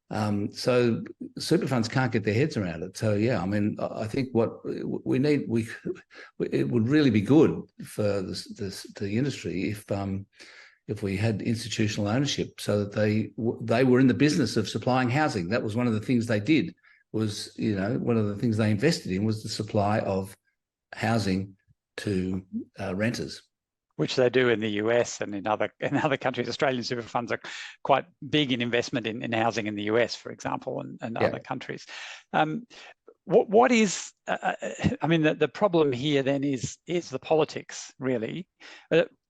So super funds can't get their heads around it. So yeah, I mean, I think what we need, it would really be good for the industry if we had institutional ownership, so that they were in the business of supplying housing. That was one of the things they did. Was one of the things they invested in was the supply of housing to renters, which they do in the US and in other countries. Australian super funds are quite big in investment in housing in the US, for example, and other countries. What is? I mean, the problem here then is the politics, really.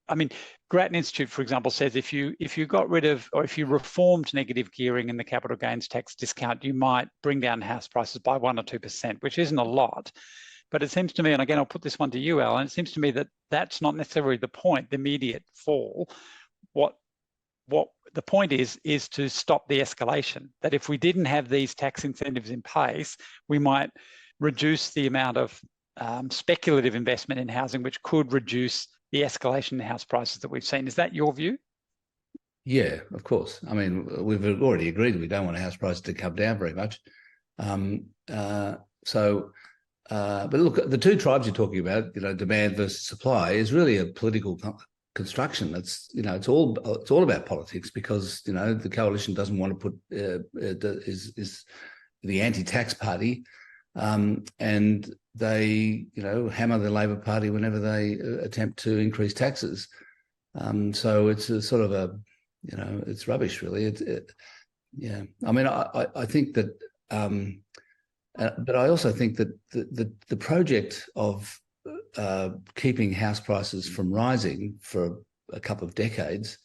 I mean, Grattan Institute, for example, says if you got rid of, or if you reformed negative gearing and the capital gains tax discount, you might bring down house prices by 1 or 2%, which isn't a lot. But it seems to me, and again, I'll put this one to you, Alan, it seems to me that that's not necessarily the point, the immediate fall. What the point is to stop the escalation, that if we didn't have these tax incentives in place, we might reduce the amount of speculative investment in housing, which could reduce the escalation in house prices that we've seen. Is that your view? Yeah, of course. I mean, we've already agreed that we don't want house prices to come down very much. But look, the two tribes you're talking about, demand versus supply, is really a political construction. It's all about politics, because the coalition doesn't want to put is the anti-tax party and they, hammer the Labor Party whenever they attempt to increase taxes. So it's a sort of a, it's rubbish, really. Yeah. I mean, I think that, but I also think that the project of keeping house prices from rising for a couple of decades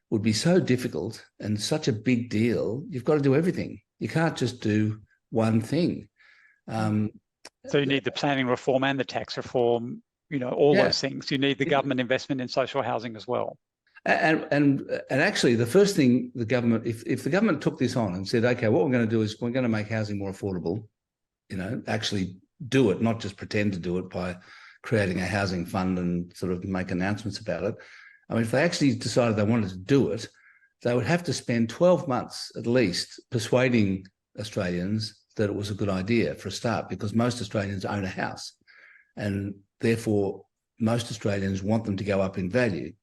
would be so difficult and such a big deal. You've got to do everything. You can't just do one thing. So you need the planning reform and the tax reform, all those things. You need the government investment in social housing as well. And actually, the first thing the government, if the government took this on and said, okay, what we're going to do is we're going to make housing more affordable, actually do it, not just pretend to do it by creating a housing fund and sort of make announcements about it. I mean, if they actually decided they wanted to do it, they would have to spend 12 months at least persuading Australians that it was a good idea for a start, because most Australians own a house and therefore most Australians want them to go up in value.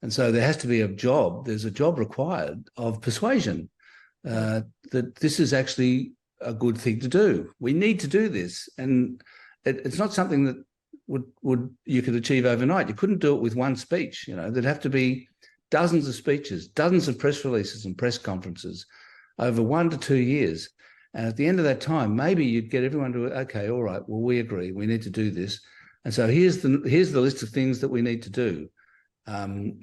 And so there has to be there's a job required of persuasion that this is actually a good thing to do. We need to do this. And it's not something that you could achieve overnight. You couldn't do it with one speech. There'd have to be dozens of speeches, dozens of press releases and press conferences over 1 to 2 years. And at the end of that time, maybe you'd get everyone to, okay, all right, well, we agree, we need to do this. And so here's the list of things that we need to do. We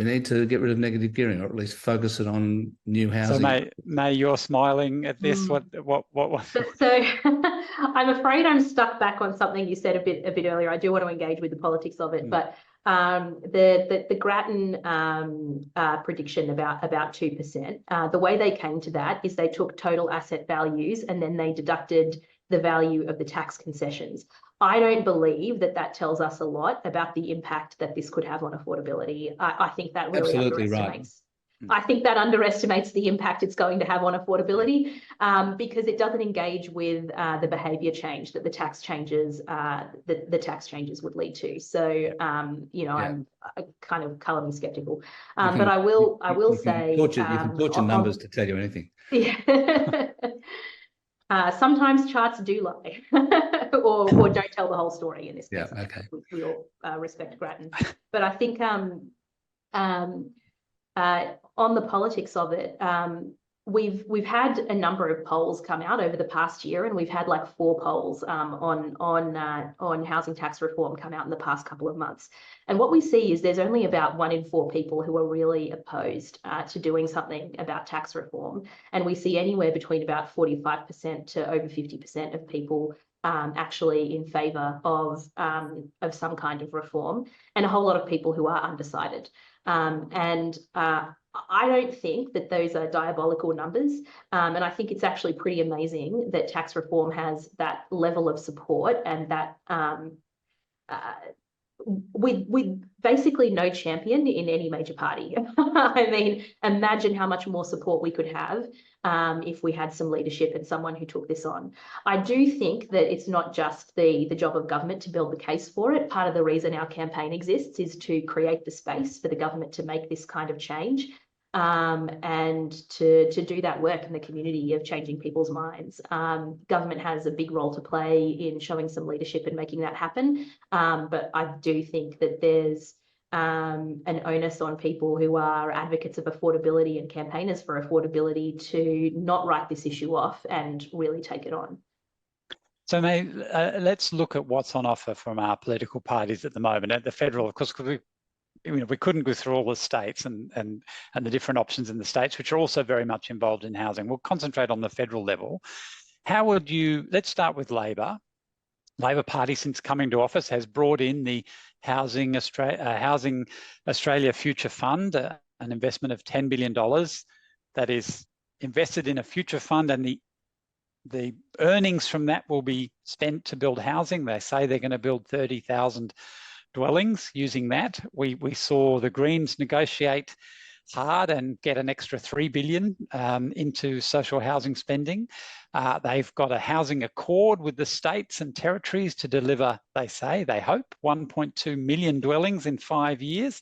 need to get rid of negative gearing, or at least focus it on new housing. So May, you're smiling at this. What? So I'm afraid I'm stuck back on something you said a bit earlier. I do want to engage with the politics of it, but the Grattan prediction about 2%, the way they came to that is they took total asset values and then they deducted the value of the tax concessions. I don't believe that tells us a lot about the impact that this could have on affordability. I think that really underestimates. Right. I think that underestimates the impact it's going to have on affordability, because it doesn't engage with the behaviour change that the tax changes would lead to. So I'm kind of colour me sceptical, but I will say you can torture numbers to tell you anything. Yeah. Sometimes charts do lie, or don't tell the whole story in this case. Yeah, okay. We all respect Grattan, but I think on the politics of it, we've had a number of polls come out over the past year, and we've had like 4 polls on housing tax reform come out in the past couple of months. And what we see is there's only about 1 in 4 people who are really opposed to doing something about tax reform, and we see anywhere between about 45% to over 50% of people actually in favour of some kind of reform, and a whole lot of people who are undecided. I don't think that those are diabolical numbers, and I think it's actually pretty amazing that tax reform has that level of support, and that with basically no champion in any major party. I mean, imagine how much more support we could have if we had some leadership and someone who took this on. I do think that it's not just the job of government to build the case for it. Part of the reason our campaign exists is to create the space for the government to make this kind of change, and to do that work in the community of changing people's minds. Government has a big role to play in showing some leadership and making that happen. But I do think that there's an onus on people who are advocates of affordability and campaigners for affordability to not write this issue off and really take it on. So May, let's look at what's on offer from our political parties at the moment. At the federal, of course, we couldn't go through all the states and the different options in the states, which are also very much involved in housing. We'll concentrate on the federal level. Let's start with Labor. Labor Party, since coming to office, has brought in the Housing Australia Future Fund, an investment of $10 billion that is invested in a future fund, and the earnings from that will be spent to build housing. They say they're going to build 30,000 dwellings using that. We saw the Greens negotiate hard and get an extra $3 billion into social housing spending. They've got a housing accord with the states and territories to deliver, they say, they hope, 1.2 million dwellings in 5 years,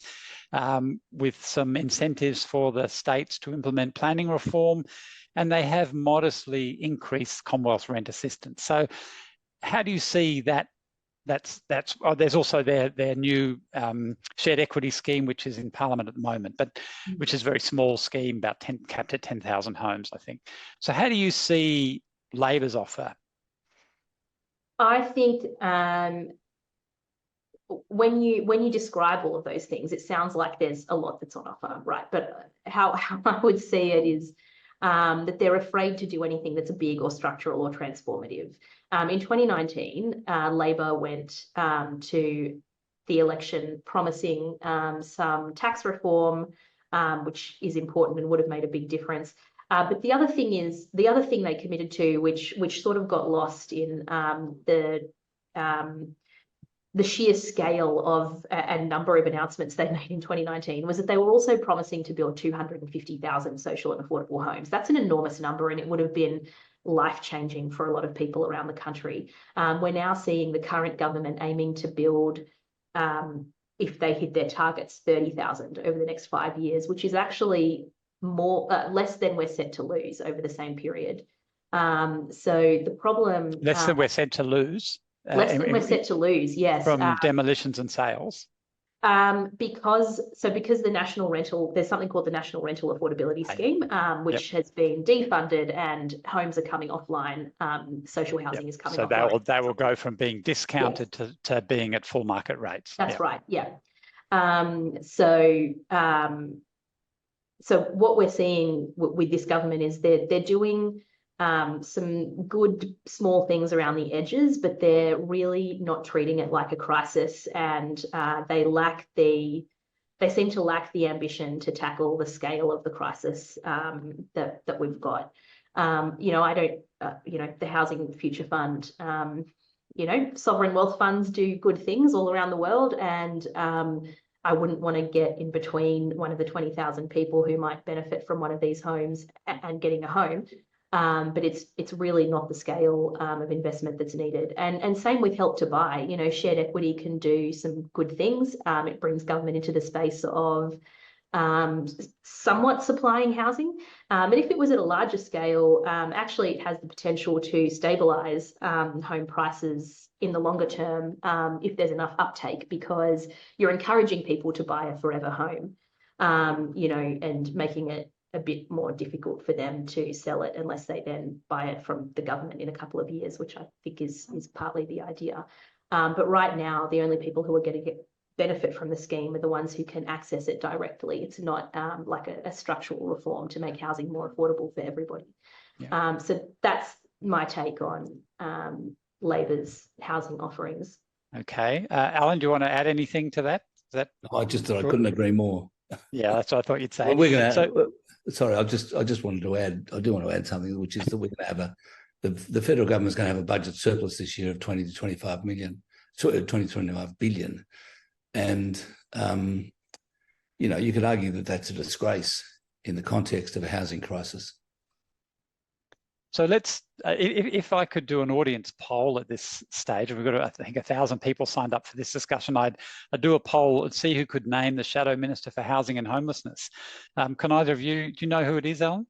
with some incentives for the states to implement planning reform. And they have modestly increased Commonwealth rent assistance. So how do you see that? There's also their new shared equity scheme, which is in Parliament at the moment, but which is a very small scheme, about capped at 10,000 homes, I think. So how do you see Labor's offer? I think when you describe all of those things, it sounds like there's a lot that's on offer, right? But how I would see it is that they're afraid to do anything that's big or structural or transformative. In 2019, Labor went to the election promising some tax reform, which is important and would have made a big difference. But the other thing they committed to, which sort of got lost in the sheer scale of and number of announcements they made in 2019, was that they were also promising to build 250,000 social and affordable homes. That's an enormous number, and it would have been life-changing for a lot of people around the country. We're now seeing the current government aiming to build, if they hit their targets, 30,000 over the next 5 years, which is actually less than we're set to lose over the same period. So the problem... Less than we're set to lose? Less than we're set to lose, yes. From demolitions and sales? Because the national rental, there's something called the National Rental Affordability Scheme, which has been defunded and homes are coming offline. Social housing is coming offline. So they will go from being discounted to being at full market rates. That's right, yeah. So what we're seeing with this government is they're doing some good small things around the edges, but they're really not treating it like a crisis, and they seem to lack the ambition to tackle the scale of the crisis that we've got. The Housing Future Fund, sovereign wealth funds do good things all around the world, and I wouldn't want to get in between one of the 20,000 people who might benefit from one of these homes and getting a home. But it's really not the scale of investment that's needed. And same with Help to Buy. Shared equity can do some good things. It brings government into the space of somewhat supplying housing. But if it was at a larger scale, actually it has the potential to stabilise home prices in the longer term if there's enough uptake, because you're encouraging people to buy a forever home, and making it a bit more difficult for them to sell it unless they then buy it from the government in a couple of years, which I think is partly the idea. But right now, the only people who are going to get benefit from the scheme are the ones who can access it directly. It's not like a structural reform to make housing more affordable for everybody. Yeah. So that's my take on Labor's housing offerings. Okay. Alan, do you want to add anything to that? I just thought I couldn't agree more. Yeah, that's what I thought you'd say. Well, we're going to... Sorry, I just wanted to add. I do want to add something, which is that we're going to have the federal government's going to have a budget surplus this year of 20 to 25 million, 20 to 25 billion, and you could argue that that's a disgrace in the context of a housing crisis. So let's, if I could do an audience poll at this stage, we've got, I think, 1,000 people signed up for this discussion. I'd do a poll and see who could name the Shadow Minister for Housing and Homelessness. Can either of you, do you know who it is, Alan?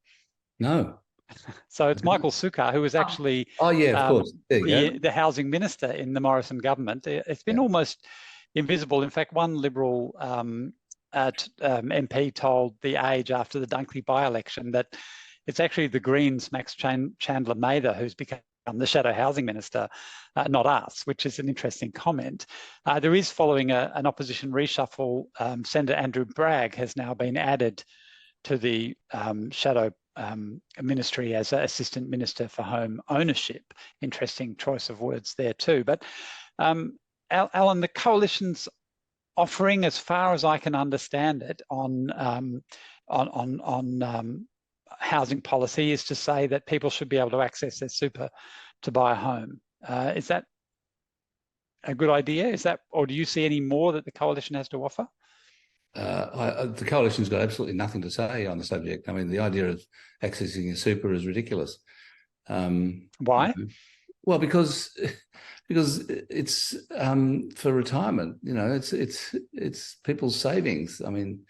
No. So it's Michael Sukkar, who was actually of course. The Housing Minister in the Morrison government. It's been almost invisible. In fact, one Liberal MP told The Age after the Dunkley by-election that it's actually the Greens' Max Chandler Mather who's become the Shadow Housing Minister, not us, which is an interesting comment. There is, following an opposition reshuffle, Senator Andrew Bragg has now been added to the Shadow Ministry as Assistant Minister for Home Ownership. Interesting choice of words there too. But Alan, the Coalition's offering, as far as I can understand it, on housing policy is to say that people should be able to access their super to buy a home. Is that a good idea? Or do you see any more that the Coalition has to offer? the coalition's got absolutely nothing to say on the subject. I mean, the idea of accessing a super is ridiculous. Why? Well, because it's for retirement. You know, it's people's savings. I mean,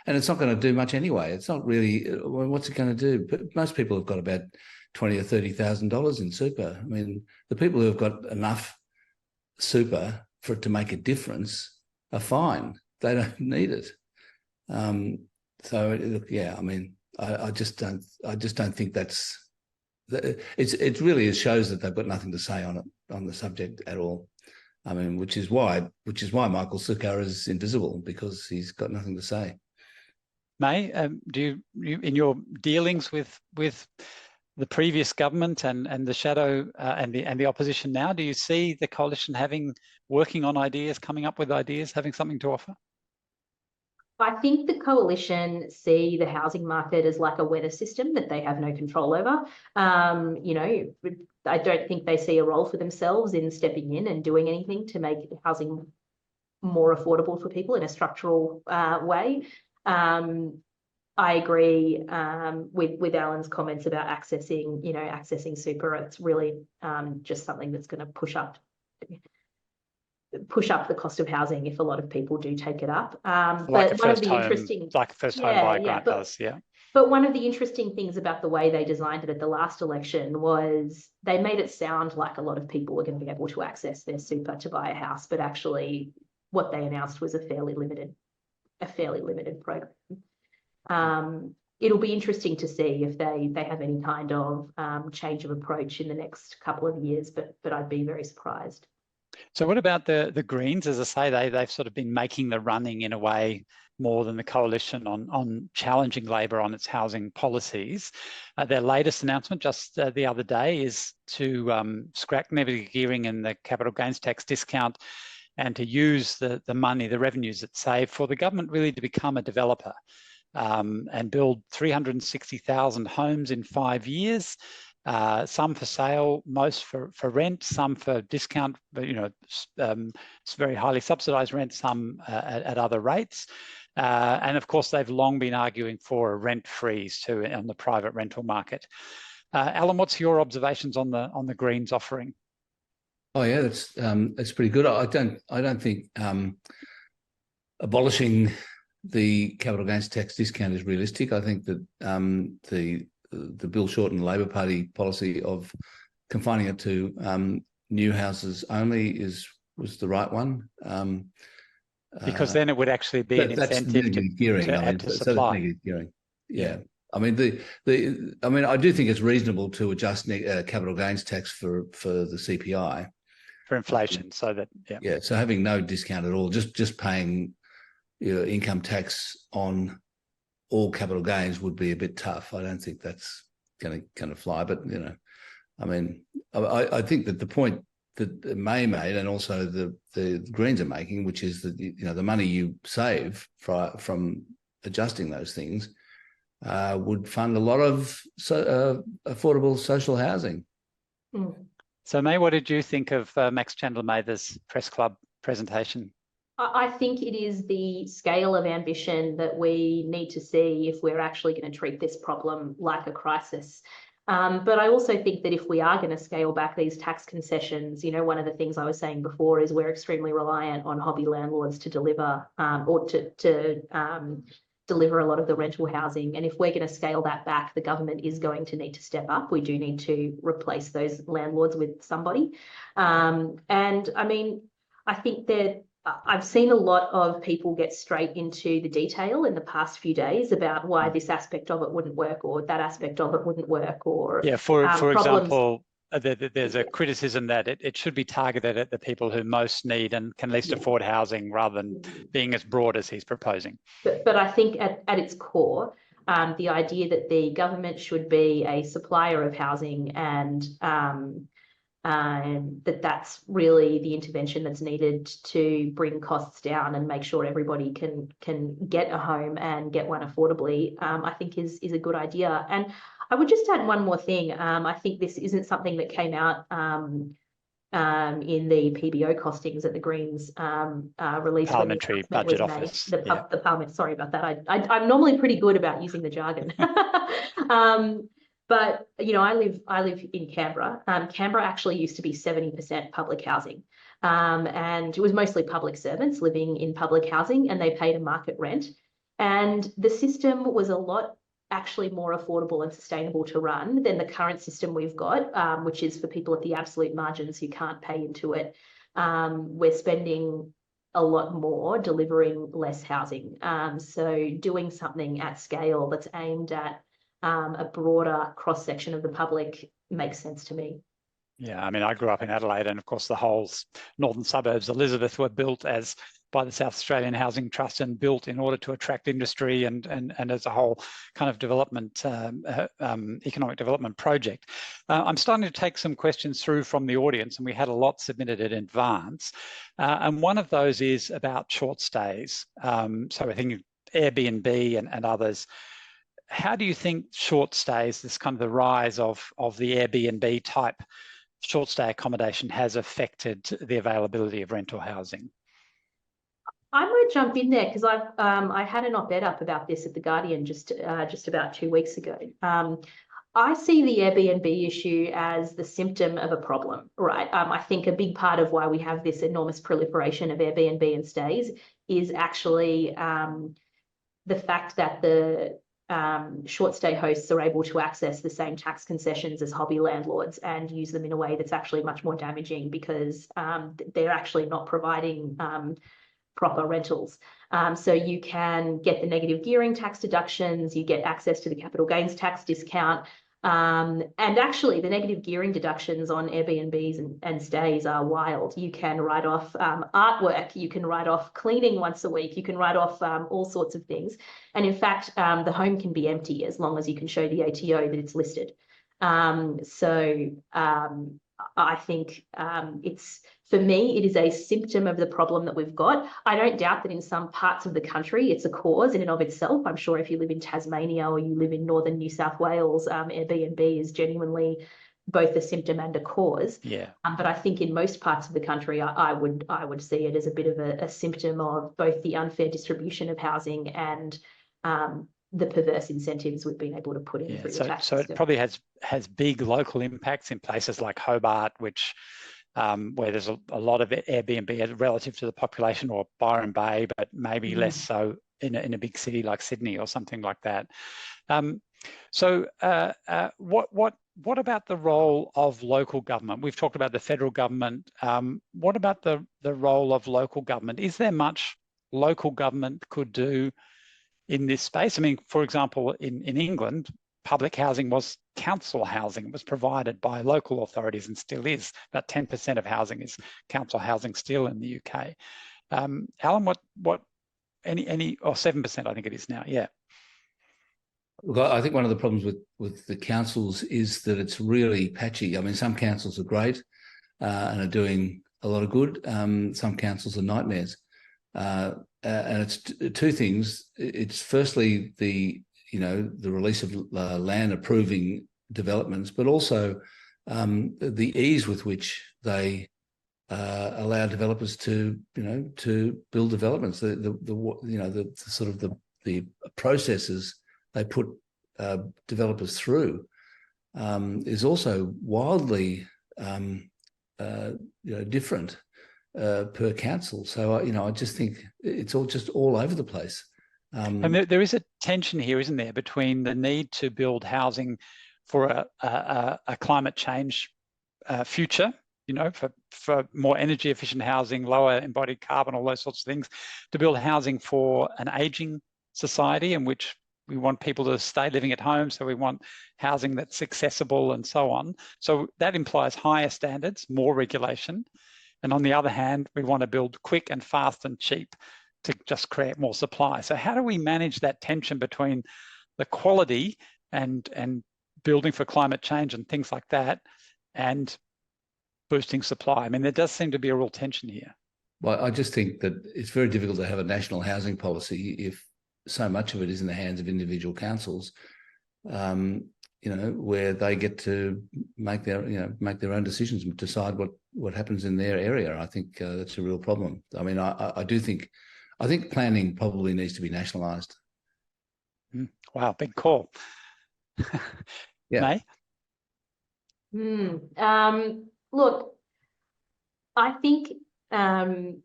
and it's not going to do much anyway. It's not really. What's it going to do? But most people have got about $20,000 or $30,000 in super. I mean, the people who have got enough super for it to make a difference are fine. They don't need it. So yeah, I mean, I just don't think that's. It really shows that they've got nothing to say on the subject at all. I mean, which is why Michael Sukkar is invisible, because he's got nothing to say. May, do you in your dealings with the previous government and the shadow and the opposition now, do you see the coalition working on ideas, coming up with ideas, having something to offer? I think the coalition see the housing market as like a weather system that they have no control over. You know, I don't think they see a role for themselves in stepping in and doing anything to make housing more affordable for people in a structural way. I agree with Alan's comments about accessing super. It's really just something that's going to push up the cost of housing if a lot of people do take it up. Like a first home buyer grant does, yeah. But one of the interesting things about the way they designed it at the last election was they made it sound like a lot of people were going to be able to access their super to buy a house, but actually what they announced was a fairly limited program. It'll be interesting to see if they have any kind of change of approach in the next couple of years, but I'd be very surprised. So what about the Greens? As I say, they've sort of been making the running in a way more than the coalition on challenging Labor on its housing policies. Their latest announcement just the other day is to scrap negative gearing and the capital gains tax discount, and to use the money, the revenues it saved, for the government really to become a developer and build 360,000 homes in 5 years. Some for sale, most for rent, some for discount, but it's very highly subsidised rent, some at other rates. And of course, they've long been arguing for a rent freeze too on the private rental market. Alan, what's your observations on the Greens offering? Oh yeah, that's pretty good. I don't think abolishing the capital gains tax discount is realistic. I think that the Bill Shorten Labor Party policy of confining it to new houses only was the right one. Because then it would actually be an incentive to add to supply. Negative gearing. Yeah. I mean, I do think it's reasonable to adjust capital gains tax for the CPI. For inflation, so that, yeah. Yeah, so having no discount at all, just paying income tax on all capital gains would be a bit tough. I don't think that's going to fly. But I mean, I think that the point that May made, and also the Greens are making, which is that the money you save from adjusting those things would fund a lot of affordable social housing. Mm. So May, what did you think of Max Chandler-Mather's press club presentation? I think it is the scale of ambition that we need to see if we're actually going to treat this problem like a crisis. But I also think that if we are going to scale back these tax concessions, one of the things I was saying before is we're extremely reliant on hobby landlords to deliver or to deliver a lot of the rental housing. And if we're going to scale that back, the government is going to need to step up. We do need to replace those landlords with somebody. And I mean, I think that I've seen a lot of people get straight into the detail in the past few days about why this aspect of it wouldn't work or that aspect of it wouldn't work, or for example, there's a criticism that it should be targeted at the people who most need and can least afford housing, rather than being as broad as he's proposing. But I think at its core, the idea that the government should be a supplier of housing and that's really the intervention that's needed to bring costs down and make sure everybody can get a home and get one affordably, I think is a good idea. And I would just add one more thing. I think this isn't something that came out in the PBO costings that the Greens released. Parliamentary Budget Office. The Parliament, sorry about that. I'm normally pretty good about using the jargon. But, you know, I live in Canberra. Canberra actually used to be 70% public housing. And it was mostly public servants living in public housing, and they paid a market rent. And the system was a lot actually more affordable and sustainable to run than the current system we've got, which is for people at the absolute margins who can't pay into it. We're spending a lot more delivering less housing. So doing something at scale that's aimed at a broader cross-section of the public makes sense to me. Yeah, I mean, I grew up in Adelaide, and of course the whole northern suburbs, Elizabeth, were built by the South Australian Housing Trust and built in order to attract industry and as a whole kind of development, economic development project. I'm starting to take some questions through from the audience, and we had a lot submitted in advance. And one of those is about short stays. So I think Airbnb and others. How do you think short stays, this kind of the rise of the Airbnb type short stay accommodation, has affected the availability of rental housing? I might jump in there because I had an op-ed up about this at The Guardian just about 2 weeks ago. I see the Airbnb issue as the symptom of a problem, right? I think a big part of why we have this enormous proliferation of Airbnb and stays is actually the fact that the short stay hosts are able to access the same tax concessions as hobby landlords and use them in a way that's actually much more damaging because they're actually not providing proper rentals. So you can get the negative gearing tax deductions, you get access to the capital gains tax discount, and actually the negative gearing deductions on Airbnbs and stays are wild. You can write off artwork, you can write off cleaning once a week, you can write off all sorts of things. And in fact, the home can be empty as long as you can show the ATO that it's listed. I think for me, it is a symptom of the problem that we've got. I don't doubt that in some parts of the country, it's a cause in and of itself. I'm sure if you live in Tasmania or you live in northern New South Wales, Airbnb is genuinely both a symptom and a cause. Yeah. But I think in most parts of the country, I would see it as a bit of a symptom of both the unfair distribution of housing and the perverse incentives we've been able to put in through the tax system. So it probably has big local impacts in places like Hobart, which where there's a lot of Airbnb relative to the population, or Byron Bay, but maybe less so in a big city like Sydney or something like that. What about the role of local government? We've talked about the federal government. What about the role of local government? Is there much local government could do in this space? I mean, for example, in England, public housing was council housing. It was provided by local authorities and still is. About 10% of housing is council housing still in the UK. Alan, any or 7% I think it is now, yeah. Look, I think one of the problems with the councils is that it's really patchy. I mean, some councils are great and are doing a lot of good. Some councils are nightmares. And it's two things. It's firstly the release of land approving developments, but also the ease with which they allow developers to build developments. The sort of the processes they put developers through is also wildly different per council. So I just think it's all over the place. And there is a tension here, isn't there, between the need to build housing for a climate change future, for more energy efficient housing, lower embodied carbon, all those sorts of things, to build housing for an aging society in which we want people to stay living at home. So we want housing that's accessible and so on. So that implies higher standards, more regulation. And on the other hand, we want to build quick and fast and cheap to just create more supply. So how do we manage that tension between the quality and building for climate change and things like that and boosting supply? I mean, there does seem to be a real tension here. Well, I just think that it's very difficult to have a national housing policy if so much of it is in the hands of individual councils, where they get to make their own decisions and decide what happens in their area. I think that's a real problem. I mean, I think planning probably needs to be nationalised. Wow, big call. Yeah. May? Look, I think one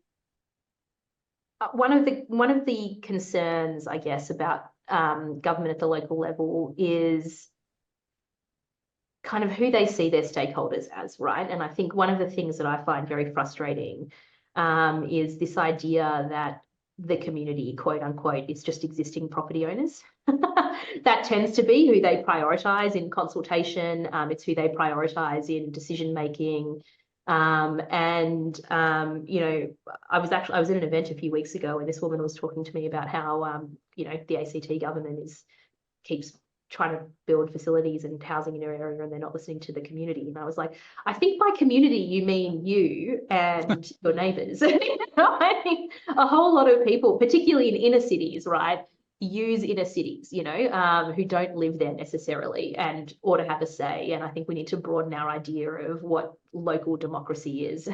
of the concerns, I guess, about government at the local level is kind of who they see their stakeholders as, right? And I think one of the things that I find very frustrating is this idea that the community, quote unquote, is just existing property owners. That tends to be who they prioritise in consultation. It's who they prioritise in decision making. You know, I was at an event a few weeks ago and this woman was talking to me about how you know, the ACT government keeps trying to build facilities and housing in your area and they're not listening to the community. And I was like, I think by community you mean you and your neighbours. I think a whole lot of people, particularly in inner cities, right, use inner cities, you know, who don't live there necessarily and ought to have a say. And I think we need to broaden our idea of what local democracy is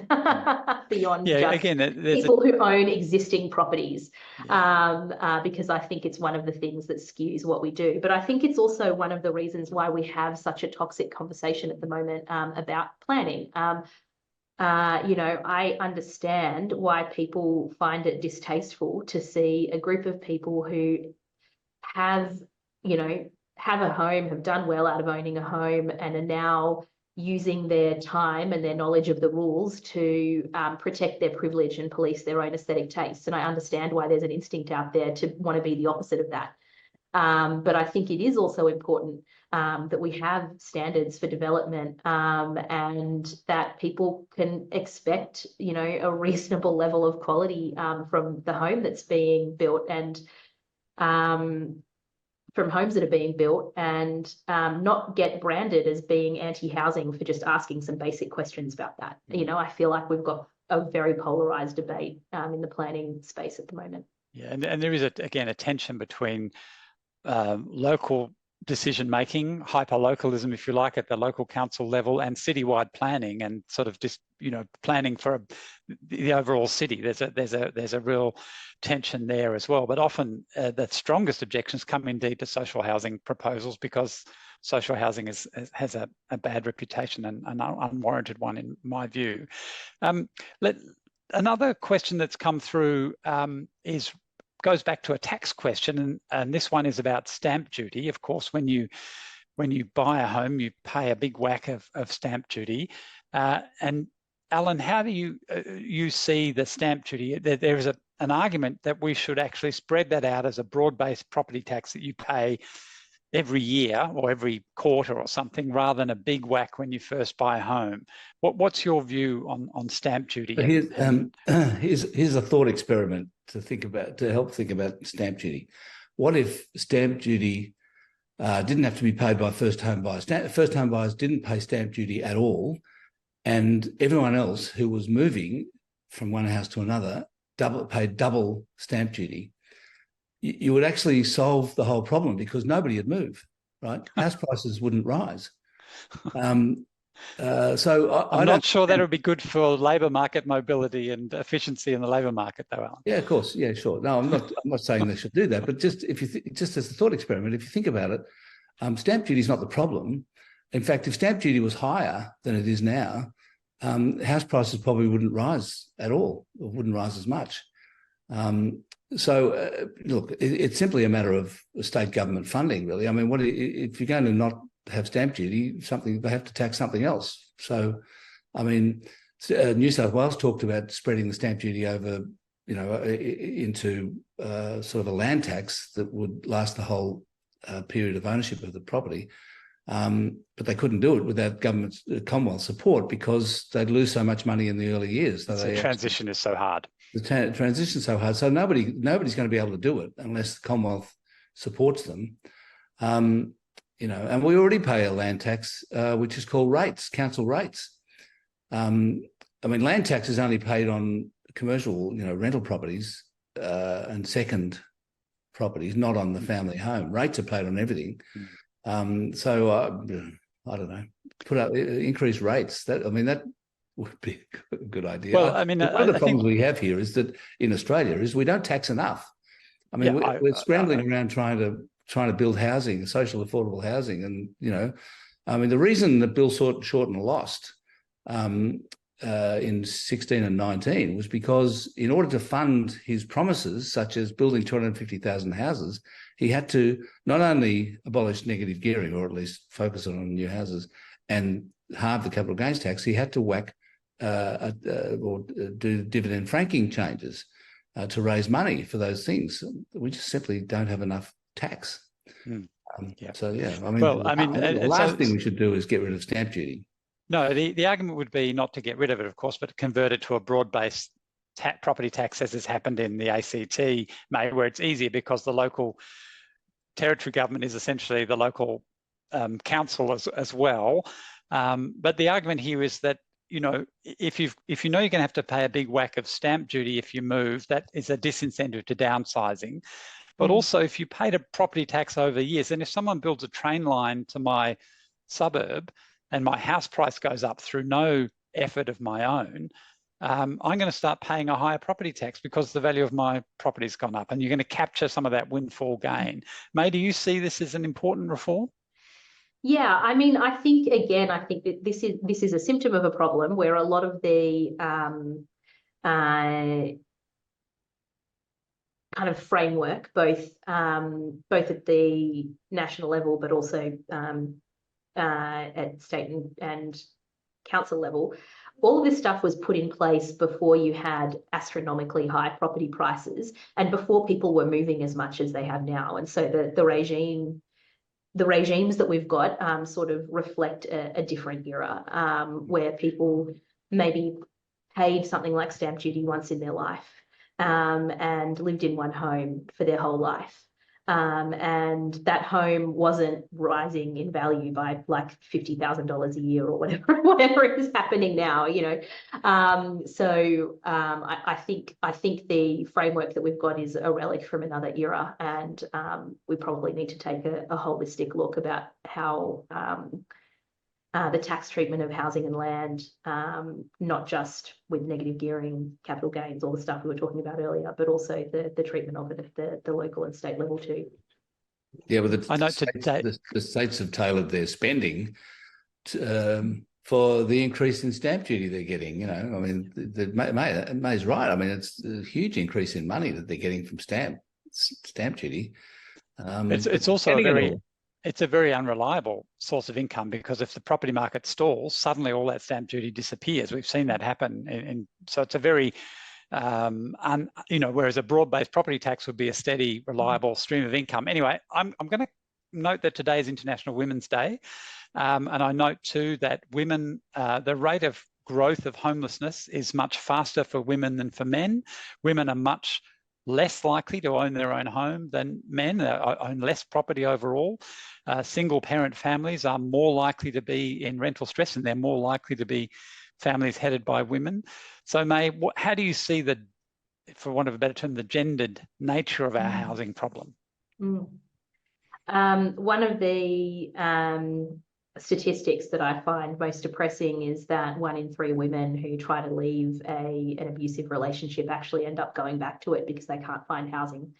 beyond just people who own existing properties, because I think it's one of the things that skews what we do. But I think it's also one of the reasons why we have such a toxic conversation at the moment about planning. You know, I understand why people find it distasteful to see a group of people who have a home, have done well out of owning a home and are now using their time and their knowledge of the rules to protect their privilege and police their own aesthetic tastes. And I understand why there's an instinct out there to want to be the opposite of that. But I think it is also important that we have standards for development and that people can expect, you know, a reasonable level of quality from the home that's being built and from homes that are being built and not get branded as being anti-housing for just asking some basic questions about that. You know, I feel like we've got a very polarised debate in the planning space at the moment. Yeah, and there is, again, a tension between local decision-making, hyper-localism, if you like, at the local council level and citywide planning and sort of just, you know, planning for the overall city. There's a real tension there as well. But often the strongest objections come indeed to social housing proposals because social housing has a bad reputation and an unwarranted one in my view. Another question that's come through goes back to a tax question, and this one is about stamp duty. Of course, when you buy a home, you pay a big whack of stamp duty. And Alan, how do you see the stamp duty? There is an argument that we should actually spread that out as a broad-based property tax that you pay every year or every quarter or something, rather than a big whack when you first buy a home. What's your view on stamp duty? Here's a thought experiment to help think about stamp duty. What if stamp duty didn't have to be paid by first home buyers? First home buyers didn't pay stamp duty at all, and everyone else who was moving from one house to another paid double stamp duty. You would actually solve the whole problem because nobody would move, right? House prices wouldn't rise. So I'm not sure that would be good for labour market mobility and efficiency in the labour market, though, Alan. Yeah, of course. Yeah, sure. No, I'm not saying they should do that, but just just as a thought experiment, if you think about it, stamp duty is not the problem. In fact, if stamp duty was higher than it is now, house prices probably wouldn't rise at all, or wouldn't rise as much. Look, it's simply a matter of state government funding, really. I mean, if you're going to not have stamp duty, they have to tax something else. So, I mean, New South Wales talked about spreading the stamp duty over, you know, into sort of a land tax that would last the whole period of ownership of the property. But they couldn't do it without Commonwealth support because they'd lose so much money in the early years. So the transition is so hard. The transition's so hard. So nobody's going to be able to do it unless the Commonwealth supports them. You know, and we already pay a land tax, which is called rates, council rates. I mean, land tax is only paid on commercial, you know, rental properties and second properties, not on the family home. Rates are paid on everything. So I don't know. put up increased rates. That would be a good idea. Well, I mean, one of the I problems think we have here is that in Australia is we don't tax enough. I mean, we're scrambling around trying to build housing, social affordable housing, and I mean, the reason that Bill Shorten lost in 16 and 19 was because in order to fund his promises, such as building 250,000 houses, he had to not only abolish negative gearing, or at least focus on new houses, and halve the capital gains tax, he had to whack or do dividend franking changes to raise money for those things. We just simply don't have enough tax. So, yeah, I mean, the last thing we should do is get rid of stamp duty. No, the argument would be not to get rid of it, of course, but to convert it to a broad-based property tax, as has happened in the ACT, where it's easier because the local territory government is essentially the local council as well. But the argument here is that, if you know you're going to have to pay a big whack of stamp duty if you move, that is a disincentive to downsizing. But also, if you paid a property tax over years, and if someone builds a train line to my suburb and my house price goes up through no effort of my own, I'm going to start paying a higher property tax because the value of my property's gone up, and you're going to capture some of that windfall gain. May, do you see this as an important reform? Yeah, I mean, I think that this is a symptom of a problem where a lot of the kind of framework, both at the national level, but also at state and council level, all of this stuff was put in place before you had astronomically high property prices and before people were moving as much as they have now. And so the regimes that we've got sort of reflect a different era where people maybe paid something like stamp duty once in their life and lived in one home for their whole life. And that home wasn't rising in value by like $50,000 a year or whatever is happening now, I think the framework that we've got is a relic from another era, and we probably need to take a holistic look about how the tax treatment of housing and land, not just with negative gearing, capital gains, all the stuff we were talking about earlier, but also the treatment of it at the local and state level too. Yeah, but the states have tailored their spending for the increase in stamp duty they're getting. I mean, May's right. I mean, it's a huge increase in money that they're getting from stamp duty. It's also it's a very unreliable source of income, because if the property market stalls, suddenly all that stamp duty disappears. We've seen that happen. So it's a very, whereas a broad-based property tax would be a steady, reliable stream of income. Anyway, I'm going to note that today is International Women's Day. And I note too that women, the rate of growth of homelessness is much faster for women than for men. Women are much less likely to own their own home than men, own less property overall. Single parent families are more likely to be in rental stress, and they're more likely to be families headed by women. So May, how do you see for want of a better term, the gendered nature of our housing problem? One of the statistics that I find most depressing is that 1 in 3 women who try to leave an abusive relationship actually end up going back to it because they can't find housing,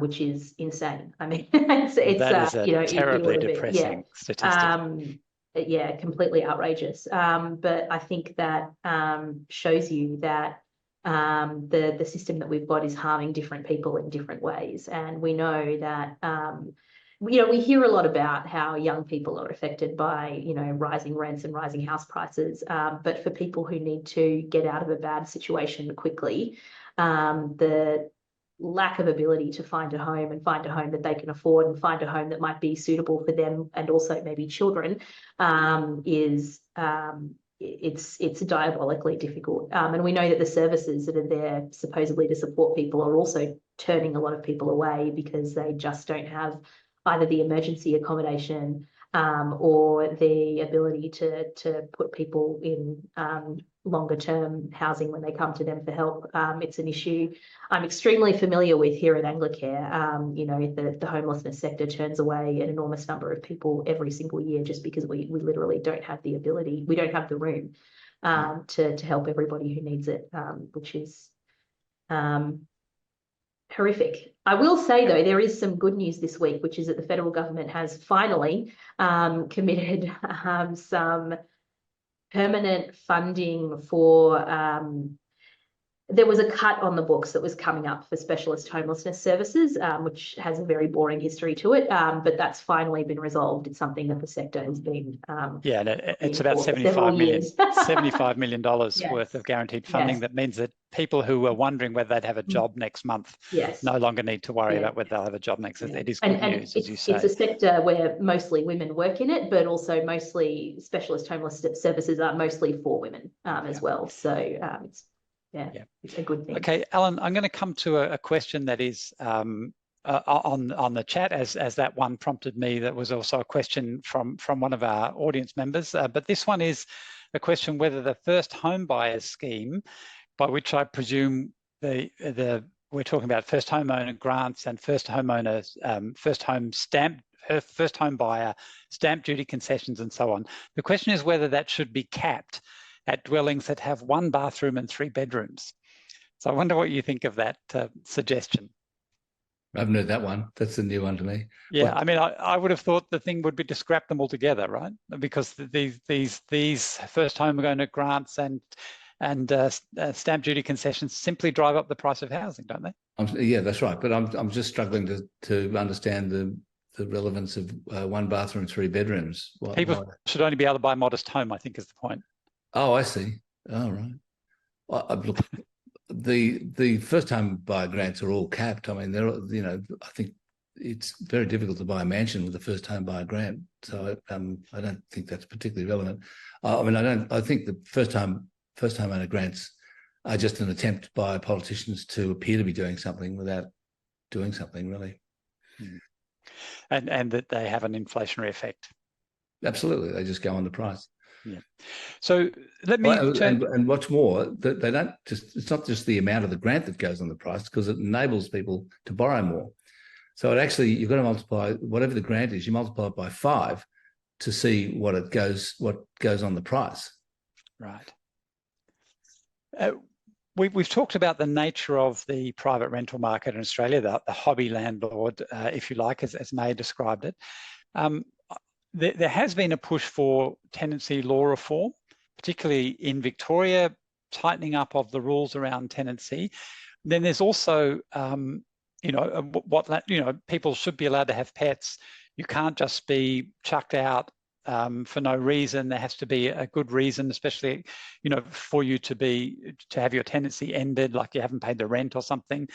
which is insane. I mean, it's that is a terribly depressing statistic. Yeah, completely outrageous. But I think that shows you that the system that we've got is harming different people in different ways, and we know that. We hear a lot about how young people are affected by, rising rents and rising house prices. But for people who need to get out of a bad situation quickly, the lack of ability to find a home and find a home that they can afford and find a home that might be suitable for them and also maybe children it's diabolically difficult. And we know that the services that are there supposedly to support people are also turning a lot of people away because they just don't have either the emergency accommodation or the ability to put people in longer term housing when they come to them for help. It's an issue I'm extremely familiar with here at Anglicare. You know, the homelessness sector turns away an enormous number of people every single year just because we literally don't have the ability, we don't have the room to help everybody who needs it, which is horrific. I will say, though, there is some good news this week, which is that the federal government has finally committed some permanent funding for there was a cut on the books that was coming up for specialist homelessness services, which has a very boring history to it, but that's finally been resolved. It's something that the sector has been yeah, and it's about $75 million Yes. worth of guaranteed funding. Yes. That means that people who were wondering whether they'd have a job next month no longer need to worry about whether they'll have a job next. It is good news, as you say. It's a sector where mostly women work in it, but also mostly specialist homeless services are mostly for women as well. So it's a good thing. Okay, Alan, I'm going to come to a question that is on the chat, as that one prompted me. That was also a question from one of our audience members. But this one is a question whether the first home buyers scheme, by which I presume we're talking about first homeowner grants and first home buyer stamp duty concessions and so on. The question is whether that should be capped at dwellings that have 1 bathroom and 3 bedrooms. So I wonder what you think of that suggestion. I haven't heard that one. That's a new one to me. Yeah, I mean, I would have thought the thing would be to scrap them altogether, right? Because these first homeowner grants and stamp duty concessions simply drive up the price of housing, don't they? Yeah, that's right. But I'm just struggling to understand the relevance of 1 bathroom, 3 bedrooms. People should only be able to buy a modest home, I think, is the point. Oh, I see. Oh, right. Look, the first home buyer grants are all capped. I mean, I think it's very difficult to buy a mansion with a first home buyer grant. So I don't think that's particularly relevant. I think the first homeowner grants are just an attempt by politicians to appear to be doing something without doing something, really. And that they have an inflationary effect. Absolutely. They just go on the price. Yeah. So let me and what's more, they don't just, it's not just the amount of the grant that goes on the price, because it enables people to borrow more. So it actually, you've got to multiply whatever the grant is, you multiply it by 5 to see what goes on the price. Right. We've talked about the nature of the private rental market in Australia, the hobby landlord, if you like, as May described it. There has been a push for tenancy law reform, particularly in Victoria, tightening up of the rules around tenancy. Then there's also, people should be allowed to have pets. You can't just be chucked out for no reason. There has to be a good reason, especially, for you to have your tenancy ended, like you haven't paid the rent or something,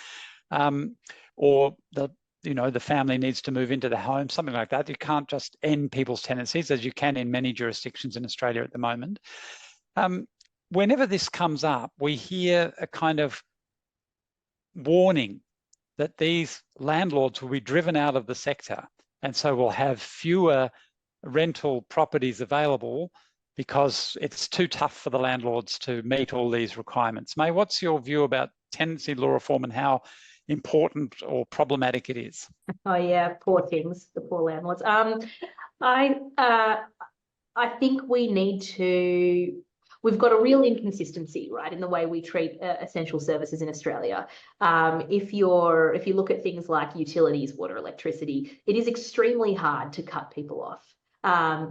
or the family needs to move into the home, something like that. You can't just end people's tenancies, as you can in many jurisdictions in Australia at the moment. Whenever this comes up, we hear a kind of warning that these landlords will be driven out of the sector, and so we'll have fewer rental properties available because it's too tough for the landlords to meet all these requirements. May, what's your view about tenancy law reform and how important or problematic it is? Oh yeah, poor things, the poor landlords. I think we've got a real inconsistency, right, in the way we treat essential services in Australia. If you look at things like utilities, water, electricity, it is extremely hard to cut people off.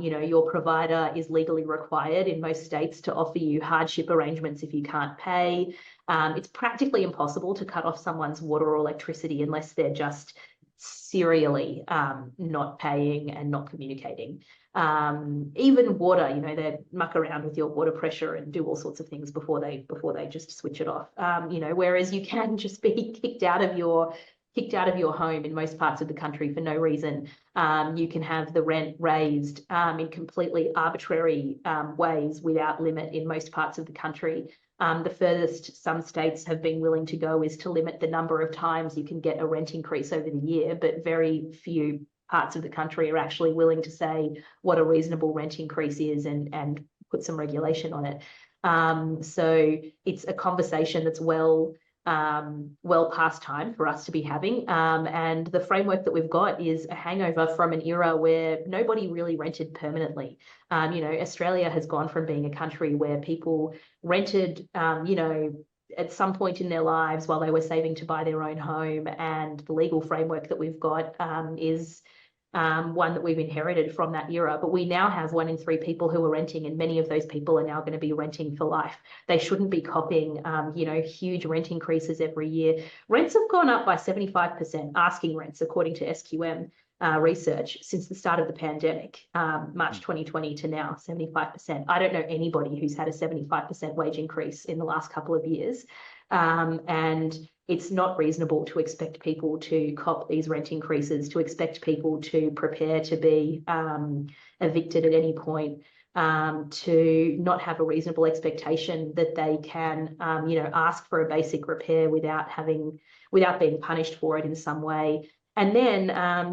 Your provider is legally required in most states to offer you hardship arrangements if you can't pay. It's practically impossible to cut off someone's water or electricity unless they're just serially not paying and not communicating. Even water, they muck around with your water pressure and do all sorts of things before they just switch it off. Whereas you can just be kicked out of your home in most parts of the country for no reason. You can have the rent raised in completely arbitrary ways without limit in most parts of the country. The furthest some states have been willing to go is to limit the number of times you can get a rent increase over the year, but very few parts of the country are actually willing to say what a reasonable rent increase is and put some regulation on it. So it's a conversation that's well past time for us to be having. And the framework that we've got is a hangover from an era where nobody really rented permanently. Australia has gone from being a country where people rented, at some point in their lives while they were saving to buy their own home. And the legal framework that we've got is one that we've inherited from that era. But we now have 1 in 3 people who are renting, and many of those people are now going to be renting for life. They shouldn't be copying, huge rent increases every year. Rents have gone up by 75%, asking rents, according to SQM research, since the start of the pandemic, March 2020 to now, 75%. I don't know anybody who's had a 75% wage increase in the last couple of years. And it's not reasonable to expect people to cop these rent increases, to expect people to prepare to be evicted at any point, to not have a reasonable expectation that they can, ask for a basic repair without being punished for it in some way. And then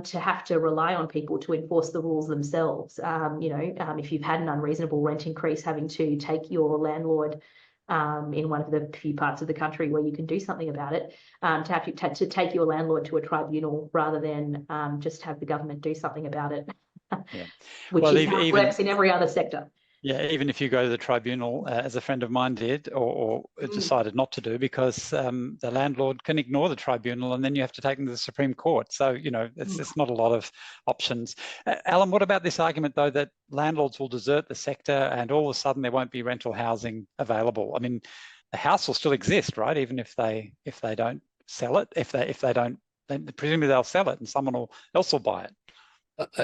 to have to rely on people to enforce the rules themselves. If you've had an unreasonable rent increase, having to take your landlord in one of the few parts of the country where you can do something about it, to take your landlord to a tribunal rather than just have the government do something about it, Yeah. which is how it works in every other sector. Yeah, even if you go to the tribunal, as a friend of mine did, or decided not to do, because the landlord can ignore the tribunal, and then you have to take them to the Supreme Court. So, it's not a lot of options. Alan, what about this argument, though, that landlords will desert the sector and all of a sudden there won't be rental housing available? I mean, the house will still exist, right? Even if they don't sell it, if they don't, then presumably they'll sell it and someone else will buy it.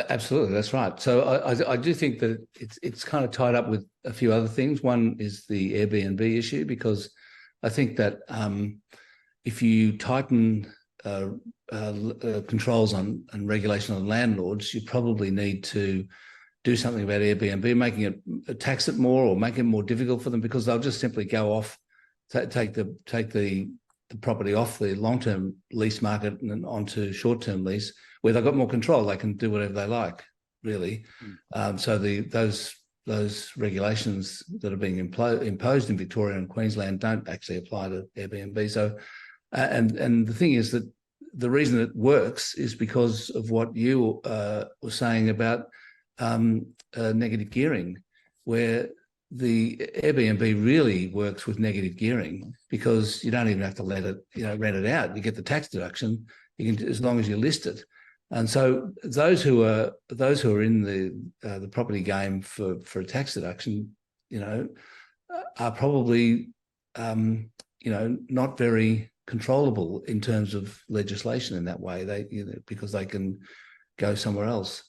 Absolutely, that's right. So I do think that it's kind of tied up with a few other things. One is the Airbnb issue, because I think that if you tighten controls and regulation on landlords, you probably need to do something about Airbnb, making it tax it more or make it more difficult for them, because they'll just simply go off, take the property off the long-term lease market and onto short-term lease, where they've got more control. They can do whatever they like, really. So those regulations that are being imposed in Victoria and Queensland don't actually apply to Airbnb. So, and the thing is that the reason it works is because of what you were saying about negative gearing, where the Airbnb really works with negative gearing, because you don't even have to let it, rent it out. You get the tax deduction. You can, as long as you list it. And so those who are in the property game for a tax deduction, are probably not very controllable in terms of legislation in that way. Because they can go somewhere else.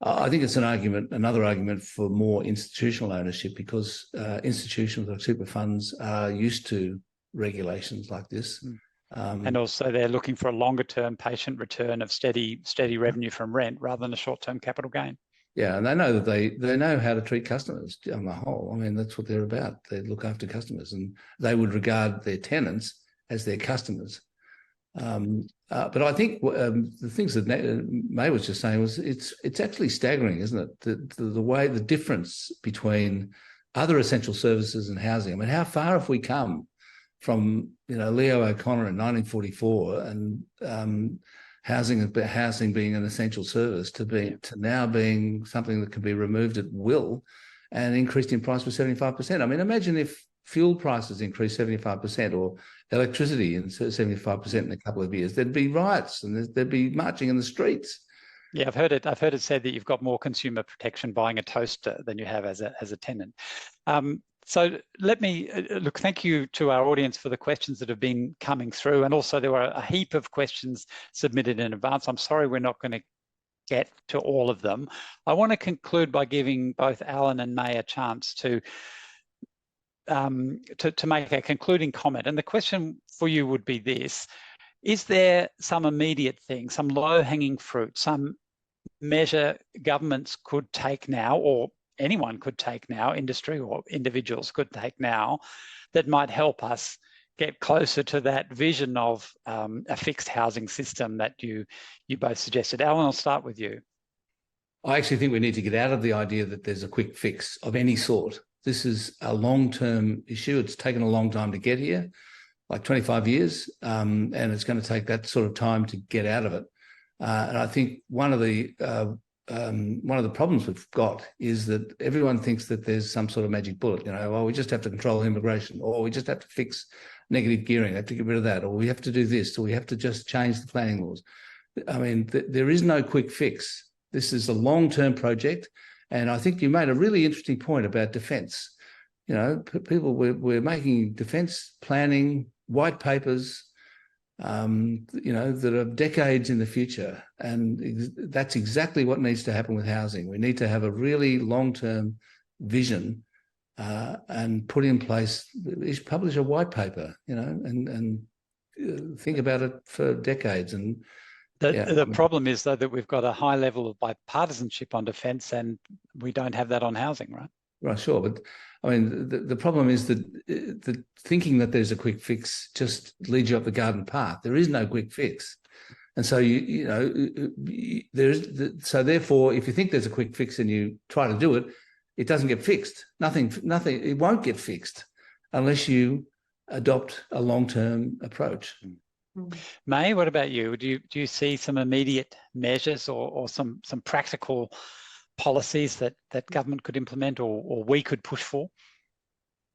I think it's another argument for more institutional ownership, because institutions like super funds are used to regulations like this. And also they're looking for a longer term patient return of steady revenue from rent rather than a short-term capital gain. Yeah, and they know that they know how to treat customers on the whole. I mean, that's what they're about. They look after customers, and they would regard their tenants as their customers. But I think the things that May was just saying was it's actually staggering, isn't it? The way, the difference between other essential services and housing. I mean, how far have we come from Leo O'Connor in 1944 and housing being an essential service to now being something that can be removed at will and increased in price for 75%. I mean, imagine if fuel prices increased 75% or electricity in 75% in a couple of years. There'd be riots and there'd be marching in the streets. Yeah, I've heard it said that you've got more consumer protection buying a toaster than you have as a tenant. So let me look. Thank you to our audience for the questions that have been coming through, and also there were a heap of questions submitted in advance. I'm sorry we're not going to get to all of them. I want to conclude by giving both Alan and May a chance to make a concluding comment. And the question for you would be this: is there some immediate thing, some low-hanging fruit, some measure governments could take now, or anyone could take now, industry or individuals could take now, that might help us get closer to that vision of a fixed housing system that you both suggested. Alan, I'll start with you. I actually think we need to get out of the idea that there's a quick fix of any sort. This is a long-term issue. It's taken a long time to get here, like 25 years, and it's going to take that sort of time to get out of it. And I think one of the problems we've got is that everyone thinks that there's some sort of magic bullet. Well, we just have to control immigration, or we just have to fix negative gearing, have to get rid of that, or we have to do this, or we have to just change the planning laws. I mean, there is no quick fix. This is a long-term project. And I think you made a really interesting point about defence. People, we're making defence planning, white papers, that are decades in the future. And that's exactly what needs to happen with housing. We need to have a really long-term vision and put in place, publish a white paper, and think about it for decades. And the problem is, though, that we've got a high level of bipartisanship on defence, and we don't have that on housing, right? Right, sure. But I mean, the problem is that the thinking that there's a quick fix just leads you up the garden path. There is no quick fix. And so, so therefore, if you think there's a quick fix and you try to do it, it doesn't get fixed. Nothing, it won't get fixed unless you adopt a long-term approach. May, what about you? Do you see some immediate measures or some practical policies that government could implement or we could push for?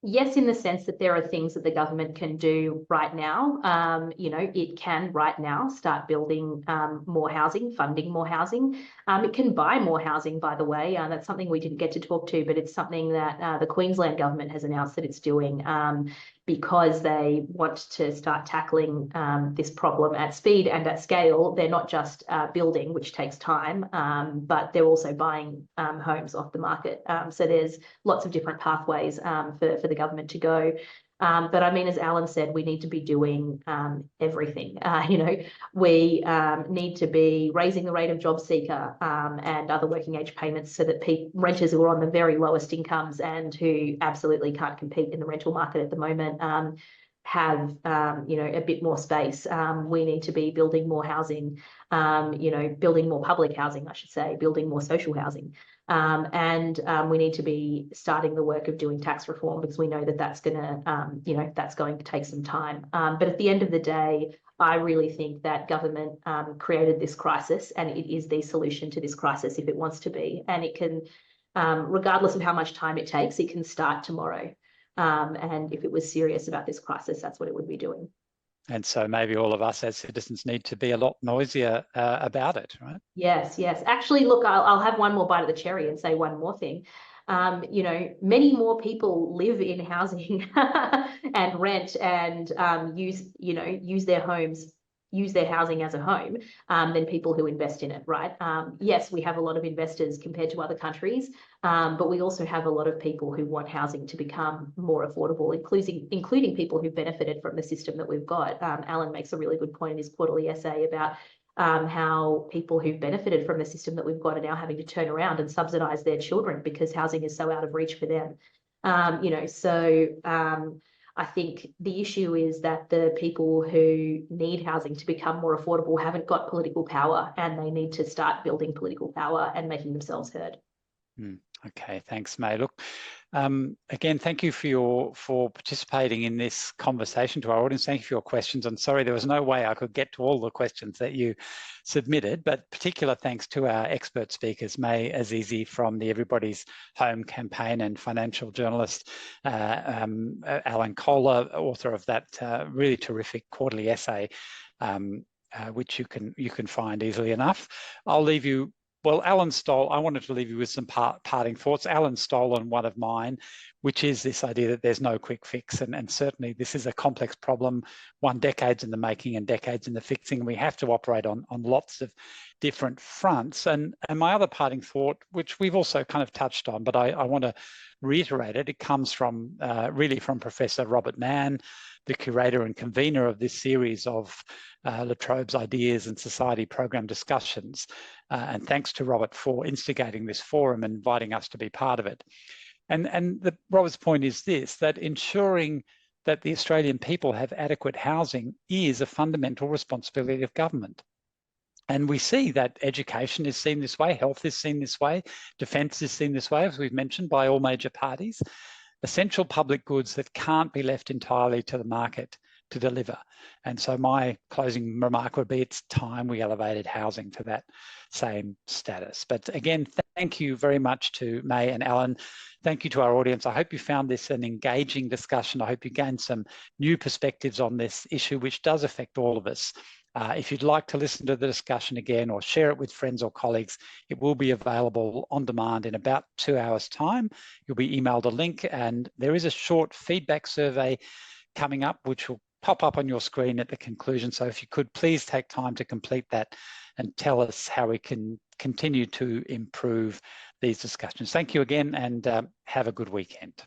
Yes, in the sense that there are things that the government can do right now. It can right now start building more housing, funding more housing. It can buy more housing, by the way. That's something we didn't get to talk to, but it's something that the Queensland government has announced that it's doing because they want to start tackling this problem at speed and at scale. They're not just building, which takes time, but they're also buying homes off the market. So there's lots of different pathways for the government to go. But I mean, as Alan said, we need to be doing everything. We need to be raising the rate of job seeker and other working age payments so that renters who are on the very lowest incomes and who absolutely can't compete in the rental market at the moment have a bit more space. We need to be building more housing, building more public housing, I should say, building more social housing. And we need to be starting the work of doing tax reform because we know that that's going to take some time. But at the end of the day, I really think that government created this crisis, and it is the solution to this crisis if it wants to be. And it can, regardless of how much time it takes, it can start tomorrow. And if it was serious about this crisis, that's what it would be doing. And so maybe all of us as citizens need to be a lot noisier about it, right? Yes. Actually, look, I'll have one more bite of the cherry and say one more thing. Many more people live in housing and rent and use their homes, use their housing as a home than people who invest in it, right? Yes, we have a lot of investors compared to other countries, but we also have a lot of people who want housing to become more affordable, including people who benefited from the system that we've got. Alan makes a really good point in his quarterly essay about how people who've benefited from the system that we've got are now having to turn around and subsidise their children because housing is so out of reach for them. I think the issue is that the people who need housing to become more affordable haven't got political power, and they need to start building political power and making themselves heard. Okay, thanks, May. Look, again, thank you for participating in this conversation. To our audience, thank you for your questions. I'm sorry there was no way I could get to all the questions that you submitted, but particular thanks to our expert speakers, May Azizi from the Everybody's Home campaign and financial journalist, Alan Kohler, author of that really terrific quarterly essay, which you can find easily enough. I'll leave you. Well, Alan stole, I wanted to leave you with some parting thoughts. Alan stole on one of mine, which is this idea that there's no quick fix. And certainly this is a complex problem, decades in the making and decades in the fixing. And we have to operate on lots of different fronts. And my other parting thought, which we've also kind of touched on, but I want to reiterate it, it comes from really from Professor Robert Manne, the curator and convener of this series of Trobe's Ideas and Society program discussions. And thanks to Robert for instigating this forum and inviting us to be part of it. And Robert's point is this, that ensuring that the Australian people have adequate housing is a fundamental responsibility of government. And we see that education is seen this way, health is seen this way, defence is seen this way, as we've mentioned, by all major parties. Essential public goods that can't be left entirely to the market to deliver. And so my closing remark would be it's time we elevated housing to that same status. But again, thank you very much to May and Alan. Thank you to our audience. I hope you found this an engaging discussion. I hope you gained some new perspectives on this issue, which does affect all of us. If you'd like to listen to the discussion again or share it with friends or colleagues, it will be available on demand in about 2 hours' time. You'll be emailed a link, and there is a short feedback survey coming up, which will pop up on your screen at the conclusion. So if you could please take time to complete that and tell us how we can continue to improve these discussions. Thank you again, and have a good weekend.